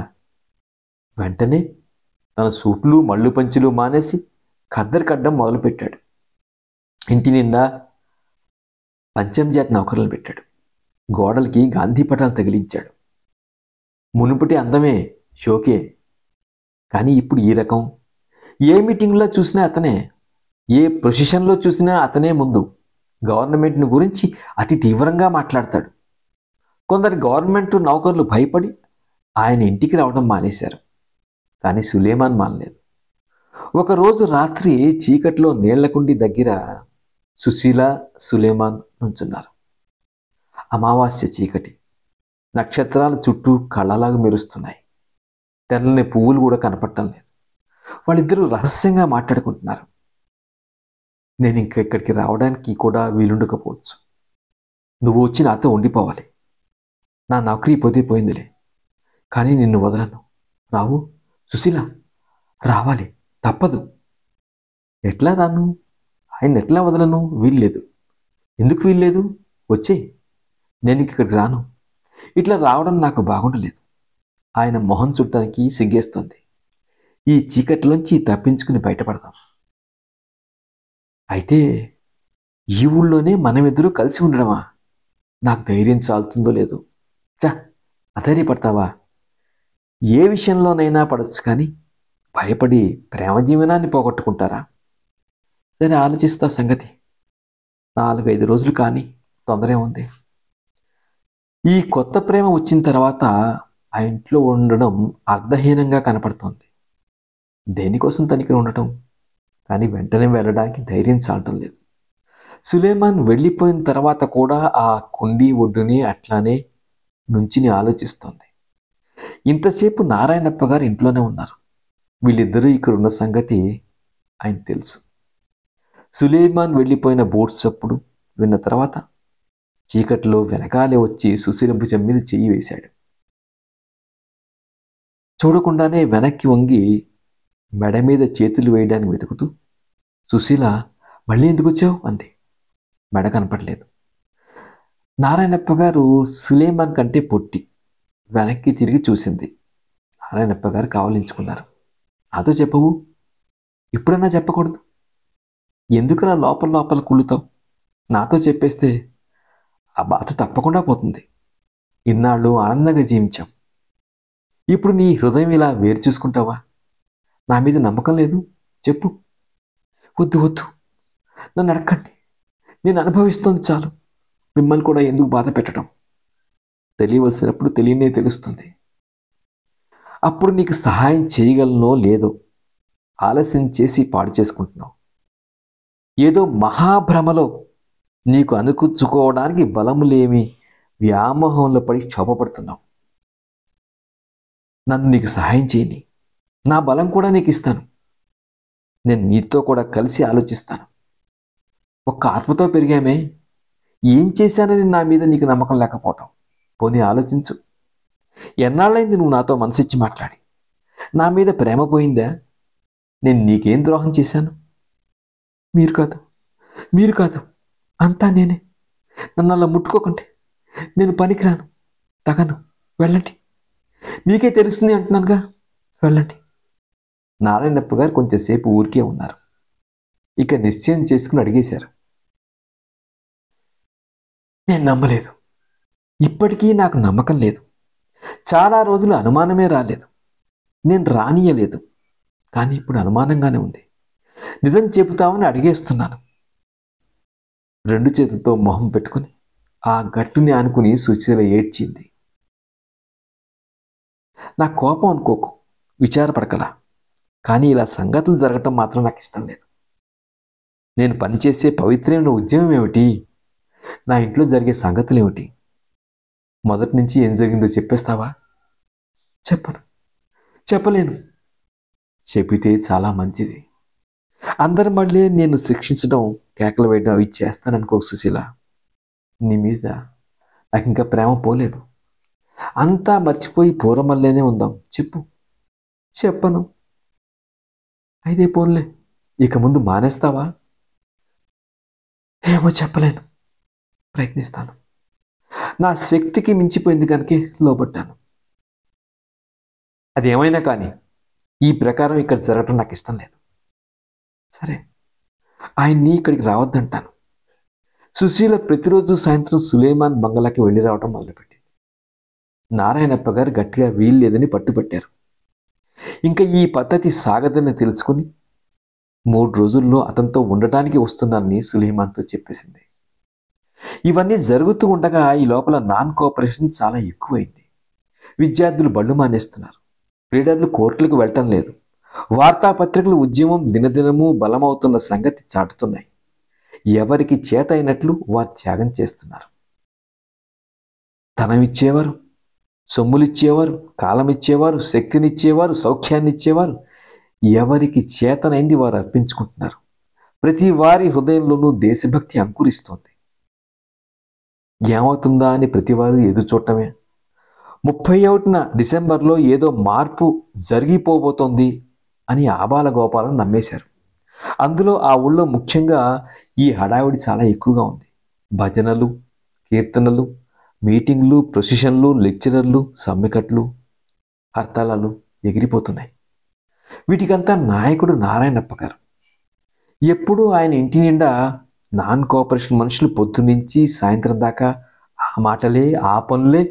వెంటనే తన సూట్లు మళ్ళు పంచులు మానేసి ఖద్దరు కడ్డం మొదలుపెట్టాడు. ఇంటి నిండా పంచంజాతి నౌకర్లను పెట్టాడు. గోడలకి గాంధీ పటాలు తగిలించాడు. మునుపటి అందమే షోకే, కానీ ఇప్పుడు ఈ రకం. ఏ మీటింగ్లో చూసినా అతనే, ఏ ప్రొసిషన్లో చూసినా అతనే ముందు. గవర్నమెంట్ను గురించి అతి తీవ్రంగా మాట్లాడతాడు. కొందరు గవర్నమెంట్ నౌకర్లు భయపడి ఆయన ఇంటికి రావడం మానేశారు. కానీ సులేమాన్ మానలేదు. ఒకరోజు రాత్రి చీకట్లో నీళ్లకుండి దగ్గర సుశీల, సులేమాన్ నుంచున్నారు. అమావాస్య చీకటి. నక్షత్రాలు చుట్టూ కళ్ళలాగా మెరుస్తున్నాయి. తెల్లని పువ్వులు కూడా కనపడటం లేదు. వాళ్ళిద్దరూ రహస్యంగా మాట్లాడుకుంటున్నారు. నేను ఇంకా ఇక్కడికి రావడానికి కూడా వీలుండకపోవచ్చు. నువ్వు వచ్చి నాతో ఉండిపోవాలి. నా నౌకరీ పోయిందిలే, కానీ నిన్ను వదలను. రావు సుశీల, రావాలి, తప్పదు. ఎట్లా రాను? ఆయన ఎట్లా వదలను? వీల్లేదు. ఎందుకు వీల్లేదు? వచ్చేయి. నేను ఇక్కడికి రాను. ఇట్లా రావడం నాకు బాగుండలేదు. ఆయన మొహం చుట్టానికి సిగ్గేస్తుంది. ఈ చీకటిలోంచి తప్పించుకుని బయటపడదాం. అయితే ఈ ఊళ్ళోనే మనమిద్దరూ కలిసి ఉండడమా? నాకు ధైర్యం చాలుతుందో లేదో. అధైర్యపడతావా? ఏ విషయంలోనైనా పడవచ్చు, కానీ భయపడి ప్రేమ జీవనాన్ని పోగొట్టుకుంటారా? సరే, ఆలోచిస్తా సంగతి. 4-5 రోజులు కానీ తొందరే ఉంది. ఈ కొత్త ప్రేమ వచ్చిన తర్వాత ఆ ఇంట్లో ఉండడం అర్థహీనంగా కనపడుతోంది. దేనికోసం తనకి ఉండటం? కానీ వెంటనే వెళ్ళడానికి ధైర్యం చాలటం లేదు. సులేమాన్ వెళ్ళిపోయిన తర్వాత కూడా ఆ కుండీ ఒడ్డుని అట్లానే నుంచిని ఆలోచిస్తోంది. ఇంతసేపు నారాయణప్ప గారు ఇంట్లోనే ఉన్నారు. వీళ్ళిద్దరూ ఇక్కడ ఉన్న సంగతి ఆయన తెలుసు. సులేమాన్ వెళ్ళిపోయిన బూట్స్ చప్పుడు విన్న తర్వాత చీకట్లో వెనకాలే వచ్చి సుశీల భుజం మీద చెయ్యి వేశాడు. చూడకుండానే వెనక్కి వంగి మెడ మీద చేతులు వేయడానికి వెతుకుతూ, సుశీల, మళ్ళీ ఎందుకు వచ్చావు అంది. మెడ కనపడలేదు. నారాయణప్ప గారు సులేమాన్ కంటే పొట్టి. వెనక్కి తిరిగి చూసింది. నారాయణప్ప గారు కావలించుకున్నారు. నాతో చెప్పవు? ఇప్పుడన్నా చెప్పకూడదు? ఎందుకలా లోపల కుళ్ళుతావు? నాతో చెప్పేస్తే ఆ బాధ తప్పకుండా పోతుంది. ఇన్నాళ్ళు ఆనందంగా జీవించాం. ఇప్పుడు నీ హృదయం ఇలా వేరు చూసుకుంటావా? నా మీద నమ్మకం లేదు? చెప్పు. వద్దు, నన్ను అడగండి. నేను అనుభవిస్తోంది చాలు. మిమ్మల్ని కూడా ఎందుకు బాధ పెట్టడం? తెలియవలసినప్పుడు తెలియనే తెలుస్తుంది. అప్పుడు నీకు సహాయం చేయగలనో లేదో ఆలస్యం చేసి పాడు చేసుకుంటున్నావు. ఏదో మహాభ్రమలో నీకు అనుకూర్చుకోవడానికి బలములేమి వ్యామోహంలో పడి క్షోభపడుతున్నావు. నన్ను నీకు సహాయం చేయని, నా బలం కూడా నీకు ఇస్తాను. నేను నీతో కూడా కలిసి ఆలోచిస్తాను. ఒక్క ఆత్మతో పెరిగామే, ఏం చేశానని నా మీద నీకు నమ్మకం లేకపోవటం? పోనీ ఆలోచించు. ఎన్నాళ్ళైంది నువ్వు నాతో మనసిచ్చి మాట్లాడి? నా మీద ప్రేమ పోయిందా? నేను నీకేం ద్రోహం చేశాను? మీరు కాదు, అంతా నేనే. నన్ను అలా ముట్టుకోకండి. నేను పనికిరాను, తగను. వెళ్ళండి. మీకే తెలుస్తుంది అంటున్నానుగా, వెళ్ళండి. నారాయణప్ప గారు కొంచెంసేపు ఊరికే ఉన్నారు. ఇక నిశ్చయం చేసుకుని అడిగేశారు. నేను నమ్మలేదు. ఇప్పటికీ నాకు నమ్మకం లేదు. చాలా రోజులు అనుమానమే రాలేదు. నేను రానియలేదు. కానీ ఇప్పుడు అనుమానంగానే ఉంది. నిజం చెబుతామని అడిగేస్తున్నాను. 2 చేతులతో మొహం పెట్టుకుని ఆ గట్టుని ఆనుకుని సుశీల ఏడ్చింది. నా కోపం అనుకోకు, విచారపడకలా. కానీ ఇలా సంగతులు జరగటం మాత్రం నాకు ఇష్టం లేదు. నేను పనిచేసే పవిత్రమైన ఉద్యమం ఏమిటి? నా ఇంట్లో జరిగే సంగతులు ఏమిటి? మొదటి నుంచి ఏం జరిగిందో చెప్పేస్తావా? చెప్పను, చెప్పలేను. చెప్పితే చాలా మంచిది. అందరి మళ్ళీ నేను శిక్షించడం, కేకలు వేయడం అవి చేస్తాననుకో సుశీల. నీ మీద నాకు ఇంకా ప్రేమ పోలేదు. అంతా మర్చిపోయి పూర్వమల్లేనే ఉందాం. చెప్పు. చెప్పను. అయితే పోన్లే, ఇక ముందు మానేస్తావా? ఏమో చెప్పలేను, ప్రయత్నిస్తాను. నా శక్తికి మించిపోయింది కనుక లోబడ్డాను. అది ఏమైనా కానీ ఈ ప్రకారం ఇక్కడ జరగటం నాకు ఇష్టం లేదు. సరే, ఆయన్ని ఇక్కడికి రావద్దంటాను. సుశీల ప్రతిరోజు సాయంత్రం సులేమాన్ బంగళాకి వెళ్ళి రావడం మొదలుపెట్టింది. నారాయణప్ప గారు గట్టిగా వీల్లేదని పట్టుపట్టారు. ఇంకా ఈ పద్ధతి సాగదని తెలుసుకుని 3 రోజుల్లో అతనితో ఉండటానికి వస్తున్నానని సులేమాన్తో చెప్పేసింది. ఇవన్నీ జరుగుతూ ఉండగా ఈ లోపల నాన్ కోఆపరేషన్ చాలా ఎక్కువైంది. విద్యార్థులు బళ్ళు మానేస్తున్నారు. లీడర్లు కోర్టులకు వెళ్ళటం లేదు. వార్తాపత్రికలు ఉద్యమం దినదినము బలమవుతున్న సంగతి చాటుతున్నాయి. ఎవరికి చేత అయినట్లు వారు త్యాగం చేస్తున్నారు. ధనమిచ్చేవారు, సొమ్ములిచ్చేవారు, కాలమిచ్చేవారు, శక్తినిచ్చేవారు, సౌఖ్యాన్నిచ్చేవారు, ఎవరికి చేతనైంది వారు అర్పించుకుంటున్నారు. ప్రతి వారి హృదయంలోనూ దేశభక్తి అంకురిస్తోంది. ఏమవుతుందా అని ప్రతివారు ఎదురు చూడటమే. 31న డిసెంబర్లో ఏదో మార్పు జరిగిపోబోతోంది అని ఆబాల గోపాలం నమ్మేశారు. అందులో ఆ ఊళ్ళో ముఖ్యంగా ఈ హడావిడి చాలా ఎక్కువగా ఉంది. భజనలు, కీర్తనలు, మీటింగ్లు, ప్రొసిషన్లు, లెక్చరర్లు, సమ్మెకట్లు, హర్తాళాలు ఎగిరిపోతున్నాయి. వీటికంతా నాయకుడు నారాయణప్ప గారు. ఎప్పుడూ ఆయన ఇంటి నిండా నాన్ కోఆపరేషన్ మనుషులు పొద్దునుంచి సాయంత్రం దాకా ఆ మాటలే, ఆ పనులే.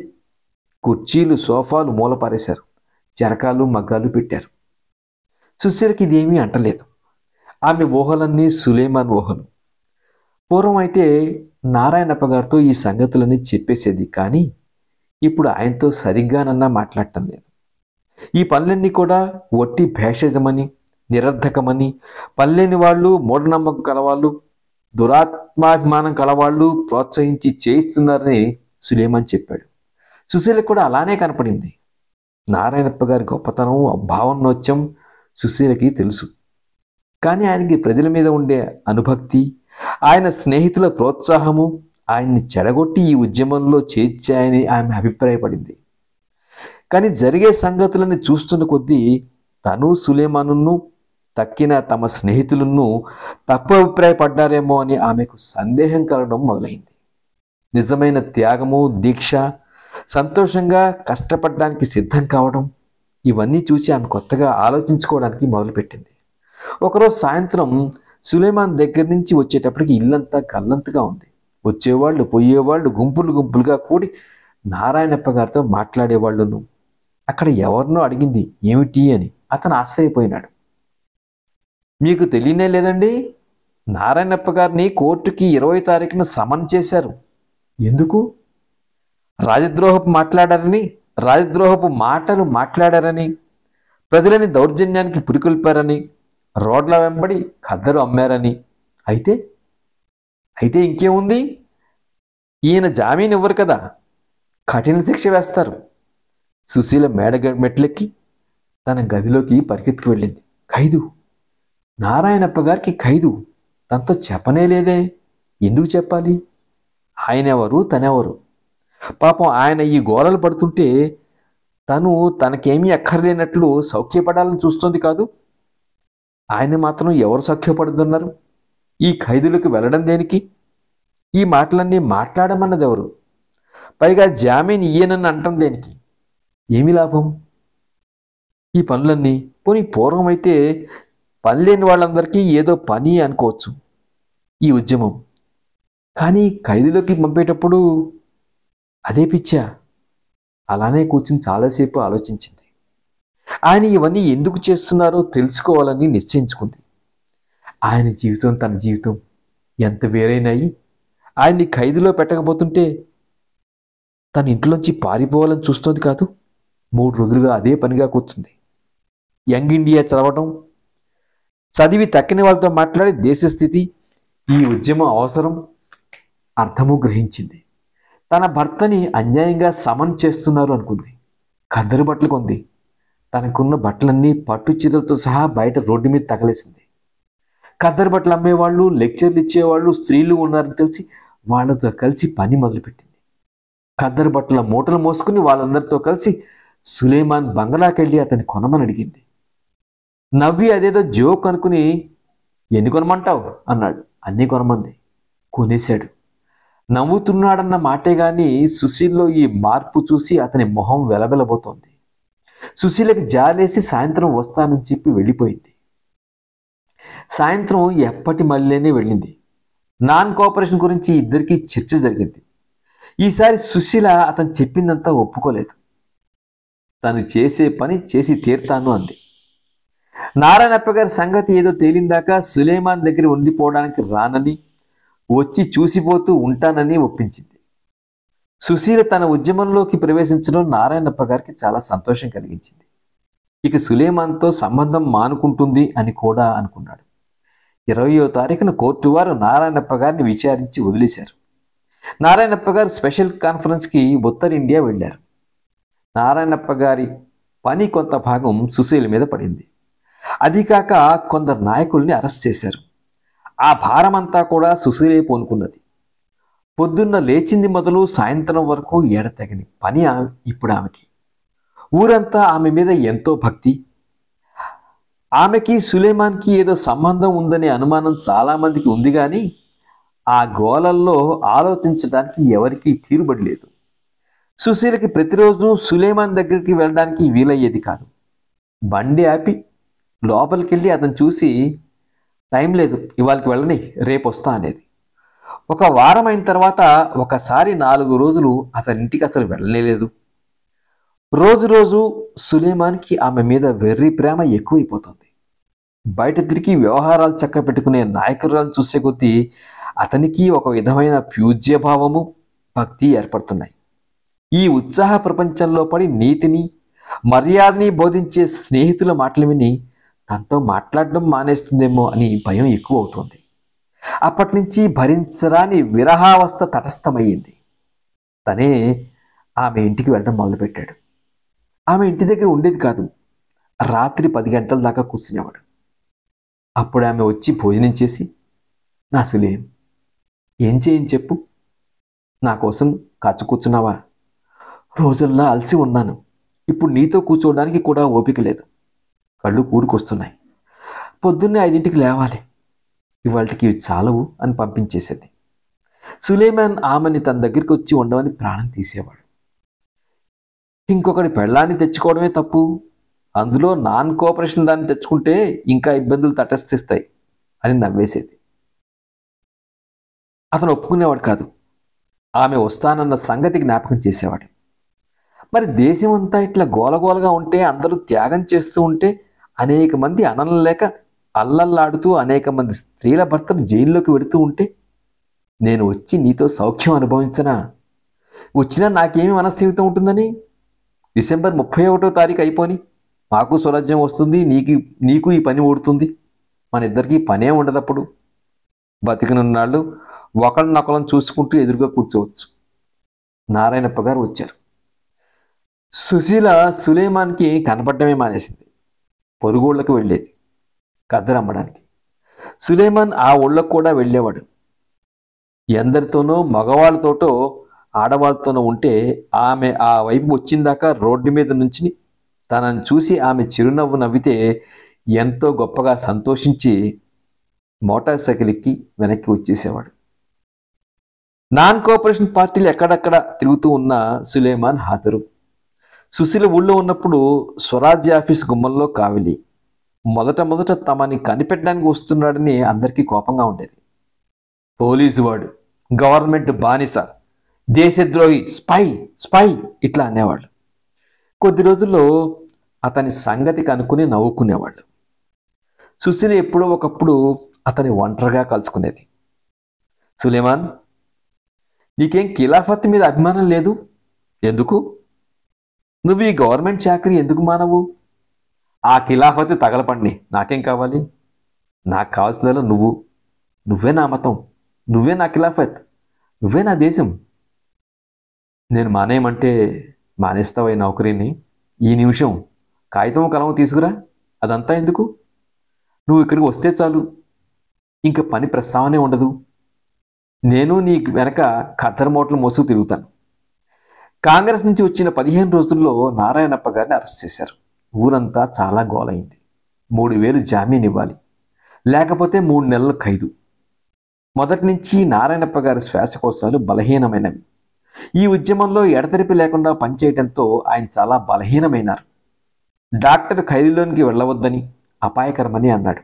కుర్చీలు, సోఫాలు మూలపారేశారు. చెరకాలు, మగ్గాలు పెట్టారు. సుశీలకి ఇదేమీ అంటలేదు. ఆమె ఊహలన్నీ సులేమాన్ ఊహలు. పూర్వం అయితే నారాయణప్ప గారితో ఈ సంగతులన్నీ చెప్పేసేది. కానీ ఇప్పుడు ఆయనతో సరిగ్గానన్నా మాట్లాడటం లేదు. ఈ పనులన్నీ కూడా ఒట్టి భేషజమని, నిరర్ధకమని, పనిలేని వాళ్ళు, మూఢనమ్మకం కలవాళ్ళు, దురాత్మాభిమానం కలవాళ్ళు ప్రోత్సహించి చేయిస్తున్నారని సులేమాన్ చెప్పాడు. సుశీలకు కూడా అలానే కనపడింది. నారాయణప్ప గారి గొప్పతనం, భావనోత్యం సుశీలకి తెలుసు. కానీ ఆయనకి ప్రజల మీద ఉండే అనుభక్తి, ఆయన స్నేహితుల ప్రోత్సాహము ఆయన్ని చెడగొట్టి ఈ ఉద్యమంలో చేర్చాయని ఆమె అభిప్రాయపడింది. కానీ జరిగే సంగతులను చూస్తున్న కొద్దీ తను సులేమానును తక్కిన తమ స్నేహితులను తప్పు అభిప్రాయపడ్డారేమో అని ఆమెకు సందేహం కలగడం మొదలైంది. నిజమైన త్యాగము, దీక్ష, సంతోషంగా కష్టపడడానికి సిద్ధం కావడం, ఇవన్నీ చూసి ఆమె కొత్తగా ఆలోచించుకోవడానికి మొదలుపెట్టింది. ఒకరోజు సాయంత్రం సులేమాన్ దగ్గర నుంచి వచ్చేటప్పటికి ఇల్లంతా గల్లంతుగా ఉంది. వచ్చేవాళ్ళు, పోయేవాళ్ళు గుంపులు గుంపులుగా కూడి నారాయణప్ప గారితో మాట్లాడేవాళ్ళను. అక్కడ ఎవరినో అడిగింది ఏమిటి అని. అతను ఆశ్చర్యపోయినాడు. మీకు తెలియనే లేదండి, నారాయణప్ప గారిని కోర్టుకి 20వ తారీఖున సమన్ చేశారు. ఎందుకు? రాజద్రోహపు మాటలు మాట్లాడారని, ప్రజలని దౌర్జన్యానికి పురికొల్పారని, రోడ్ల వెంబడి ఖద్దరు అమ్మారని. అయితే ఇంకేముంది? ఈయన జామీన్ ఇవ్వరు కదా, కఠిన శిక్ష వేస్తారు. సుశీల మెట్లెక్కి తన గదిలోకి పరిగెత్తుకు వెళ్ళింది. ఖైదు, నారాయణప్ప గారికి ఖైదు. తనతో చెప్పనే లేదే. ఎందుకు చెప్పాలి? ఆయనెవరు, తనెవరు? పాపం ఆయన ఈ గోలలు పడుతుంటే తను తనకేమీ అక్కర్లేనట్లు సౌఖ్యపడాలని చూస్తోంది కాదు. ఆయన మాత్రం ఎవరు సౌఖ్యపడుతున్నారు? ఈ ఖైదులకు వెళ్ళడం దేనికి? ఈ మాటలన్నీ మాట్లాడమన్నది ఎవరు? పైగా జామీన్ ఇయ్యనని అంటం దేనికి? ఏమి లాభం? ఈ పనులన్నీ పోనీ పూర్వమైతే పని లేని వాళ్ళందరికీ ఏదో పని అనుకోవచ్చు ఈ ఉద్యమం. కానీ ఖైదులోకి పంపేటప్పుడు అదే పిచ్చా? అలానే కూర్చుని చాలాసేపు ఆలోచించింది. ఆయన ఇవన్నీ ఎందుకు చేస్తున్నారో తెలుసుకోవాలని నిశ్చయించుకుంది. ఆయన జీవితం తన జీవితం ఎంత వేరైనాయి. ఆయన్ని ఖైదులో పెట్టకపోతుంటే తన ఇంట్లోంచి పారిపోవాలని చూస్తోంది కాదు. 3 రోజులుగా అదే పనిగా కూర్చుంది. యంగ్ ఇండియా చదవటం, చదివి తక్కిన వాళ్ళతో మాట్లాడి దేశ స్థితి, ఈ ఉద్యమం అవసరం, అర్థము గ్రహించింది. తన భర్తని అన్యాయంగా సమన్ చేస్తున్నారు అనుకుంది. ఖద్దరు బట్టలు కొంది. తనకున్న బట్టలన్నీ పట్టు చీరలతో సహా బయట రోడ్డు మీద తగలేసింది. ఖద్దరు బట్టలు అమ్మేవాళ్ళు, లెక్చర్లు ఇచ్చేవాళ్ళు, స్త్రీలు ఉన్నారని తెలిసి వాళ్ళతో కలిసి పని మొదలుపెట్టింది. ఖద్దరు బట్టల మూటలు మోసుకుని వాళ్ళందరితో కలిసి సులేమాన్ బంగళాకెళ్ళి అతన్ని కొనమని అడిగింది. నవ్వి అదేదో జోక్ అనుకుని, ఎన్ని కొనమంటావు అన్నాడు. అన్నీ కొనమంది. కొనేశాడు. నవ్వుతున్నాడన్న మాటే గాని సుశీల్లో ఈ మార్పు చూసి అతని మొహం వెలవెలబోతోంది. సుశీలకి జాలేసి సాయంత్రం వస్తానని చెప్పి వెళ్ళిపోయింది. సాయంత్రం ఎప్పటి మళ్ళీనే వెళ్ళింది. నాన్ కోఆపరేషన్ గురించి ఇద్దరికీ చర్చ జరిగింది. ఈసారి సుశీల అతను చెప్పిందంతా ఒప్పుకోలేదు. తను చేసే పని చేసి తీర్తాను అంది. నారాయణప్ప గారి సంగతి ఏదో తేలిందాకా సులేమాన్ దగ్గర ఉండిపోవడానికి రానని, వచ్చి చూసిపోతూ ఉంటానని ఒప్పించింది. సుశీల తన ఉద్యమంలోకి ప్రవేశించడం నారాయణప్ప గారికి చాలా సంతోషం కలిగించింది. ఇక సులేమాన్తో సంబంధం మానుకుంటుంది అని కూడా అనుకున్నాడు. 20వ తారీఖున కోర్టు వారు నారాయణప్ప గారిని విచారించి వదిలేశారు. నారాయణప్ప గారు స్పెషల్ కాన్ఫరెన్స్కి ఉత్తర ఇండియా వెళ్ళారు. నారాయణప్ప గారి పని కొంత భాగం సుశీల మీద పడింది. అది కాక కొందరు నాయకుల్ని అరెస్ట్ చేశారు. ఆ భారమంతా కూడా సుశీలే పూనుకున్నది. పొద్దున్న లేచింది మొదలు సాయంత్రం వరకు ఎడతెగని పని ఇప్పుడు ఆమెకి. ఊరంతా ఆమె మీద ఎంతో భక్తి. ఆమెకి సులేమాన్కి ఏదో సంబంధం ఉందనే అనుమానం చాలామందికి ఉంది, కానీ ఆ గోలల్లో ఆలోచించడానికి ఎవరికీ తీరుబడలేదు. సుశీలకి ప్రతిరోజు సులేమాన్ దగ్గరికి వెళ్ళడానికి వీలయ్యేది కాదు. బండి ఆపి లోపలికి వెళ్ళి అతను చూసి, టైం లేదు, ఇవాళకి వెళ్ళని, రేపు వస్తా అనేది. ఒక వారం అయిన తర్వాత ఒకసారి 4 రోజులు అతని ఇంటికి అసలు వెళ్ళలేదు. రోజు రోజు సులేమాన్కి ఆమె మీద వెర్రి ప్రేమ ఎక్కువైపోతుంది. బయట తిరిగి వ్యవహారాలు చక్క పెట్టుకునే నాయకురాలను చూసే కొద్దీ అతనికి ఒక విధమైన పూజ్యభావము, భక్తి ఏర్పడుతున్నాయి. ఈ ఉత్సాహ ప్రపంచంలో పడి నీతిని, మర్యాదని బోధించే స్నేహితుల మాటలు విని తనతో మాట్లాడడం మానేస్తుందేమో అని భయం ఎక్కువ అవుతుంది. అప్పటి నుంచి భరించరాని విరహావస్థ తటస్థమయ్యింది. తనే ఆమె ఇంటికి వెళ్ళడం మొదలుపెట్టాడు. ఆమె ఇంటి దగ్గర ఉండేది కాదు. రాత్రి 10 గంటల దాకా కూర్చునేవాడు. అప్పుడు ఆమె వచ్చి భోజనం చేసి, నా సులేం, ఏం చేయని చెప్పు, నా కోసం కాచు కూర్చున్నావా? రోజుల్లా అలసి ఉన్నాను. ఇప్పుడు నీతో కూర్చోవడానికి కూడా ఓపిక లేదు. కళ్ళు కూరుకొస్తున్నాయి. పొద్దున్నే 5ంటికి లేవాలి. ఇవాళకి ఇవి చాలవు అని పంపించేసేది. సులేమాన్ ఆమెని తన దగ్గరికి వచ్చి ఉండవని ప్రాణం తీసేవాడు. ఇంకొకటి పెళ్ళాన్ని తెచ్చుకోవడమే తప్పు, అందులో నాన్ కోఆపరేషన్ దాన్ని తెచ్చుకుంటే ఇంకా ఇబ్బందులు తటస్థిస్తాయి అని నవ్వేసేది. అతను ఒప్పుకునేవాడు కాదు. ఆమె వస్తానన్న సంగతి జ్ఞాపకం చేసేవాడు. మరి దేశం అంతా ఇట్లా గోలగోలగా ఉంటే, అందరూ త్యాగం చేస్తూ ఉంటే, అనేక మంది అనలేక అల్లల్లాడుతూ అనేక మంది స్త్రీల భర్తలు జైల్లోకి వెడుతూ ఉంటే, నేను వచ్చి నీతో సౌఖ్యం అనుభవించనా? వచ్చినా నాకేమి మనస్థిమితం ఉంటుందని? డిసెంబర్ 31వ తారీఖు అయిపోని మాకు స్వరాజ్యం వస్తుంది, నీకు ఈ పని ఊడుతుంది. మన ఇద్దరికీ పనే ఉండదప్పుడు. బతికినున్నాళ్ళు ఒకళ్ళనొకళ్ళని చూసుకుంటూ ఎదురుగా కూర్చోవచ్చు. నారాయణప్ప గారు వచ్చారు. సుశీల సులేమాన్కి కనపడమే మానేసింది. పొరుగుళ్ళకు వెళ్ళేది ఖద్దరు అమ్మడానికి. సులేమాన్ ఆ ఊళ్ళకు కూడా వెళ్ళేవాడు. ఎందరితోనో, మగవాళ్ళతోటో ఆడవాళ్ళతోనో ఉంటే ఆమె ఆ వైపు వచ్చిందాకా రోడ్డు మీద నుంచి తనని చూసి ఆమె చిరునవ్వు నవ్వితే ఎంతో గొప్పగా సంతోషించి మోటార్ సైకిల్ ఎక్కి వెనక్కి వచ్చేసేవాడు. నాన్ కోఆపరేషన్ పార్టీలు ఎక్కడెక్కడ తిరుగుతూ ఉన్న సులేమాన్ హాజరు. సుశీల ఊళ్ళో ఉన్నప్పుడు స్వరాజ్య ఆఫీస్ గుమ్మంలో కావిలి. మొదట తమని కనిపెట్టడానికి వస్తున్నాడని అందరికీ కోపంగా ఉండేది. పోలీసు వాడు, గవర్నమెంట్ బానిస, దేశద్రోహి, స్పై ఇట్లా అనేవాళ్ళు. కొద్ది రోజుల్లో అతని సంగతి కనుక్కుని నవ్వుకునేవాళ్ళు. సుశీల ఎప్పుడో ఒకప్పుడు అతని ఒంటరిగా కలుసుకునేది. సులేమాన్, నీకేం ఖిలాఫత్ మీద అభిమానం లేదు? ఎందుకు? నువ్వు ఈ గవర్నమెంట్ చాకరీ ఎందుకు మానవు? ఆ ఖిలాఫత్ తగలపండి, నాకేం కావాలి? నాకు కావాల్సిందల్లా నువ్వే నా మతం, నువ్వే నా ఖిలాఫత్, నువ్వే నా దేశం. నేను మానేయమంటే మానేస్తావా ఈ నౌకరీని? ఈ నిమిషం కాగితం కలము తీసుకురా. అదంతా ఎందుకు? నువ్వు ఇక్కడికి వస్తే చాలు, ఇంక పని ప్రస్తావనే ఉండదు. నేను నీ వెనక ఖద్దరు మూటలు మోసుకు తిరుగుతాను. కాంగ్రెస్ నుంచి వచ్చిన 15 రోజుల్లో నారాయణప్ప గారిని అరెస్ట్ చేశారు. ఊరంతా చాలా గోలైంది. 3000 జామీన్ ఇవ్వాలి, లేకపోతే 3 నెలల ఖైదు. మొదటి నుంచి నారాయణప్ప గారి శ్వాసకోశాలు బలహీనమైనవి. ఈ ఉద్యమంలో ఎడతెరిపి లేకుండా పనిచేయడంతో ఆయన చాలా బలహీనమైనారు. డాక్టర్ ఖైదులోనికి వెళ్ళవద్దని, అపాయకరమని అన్నాడు.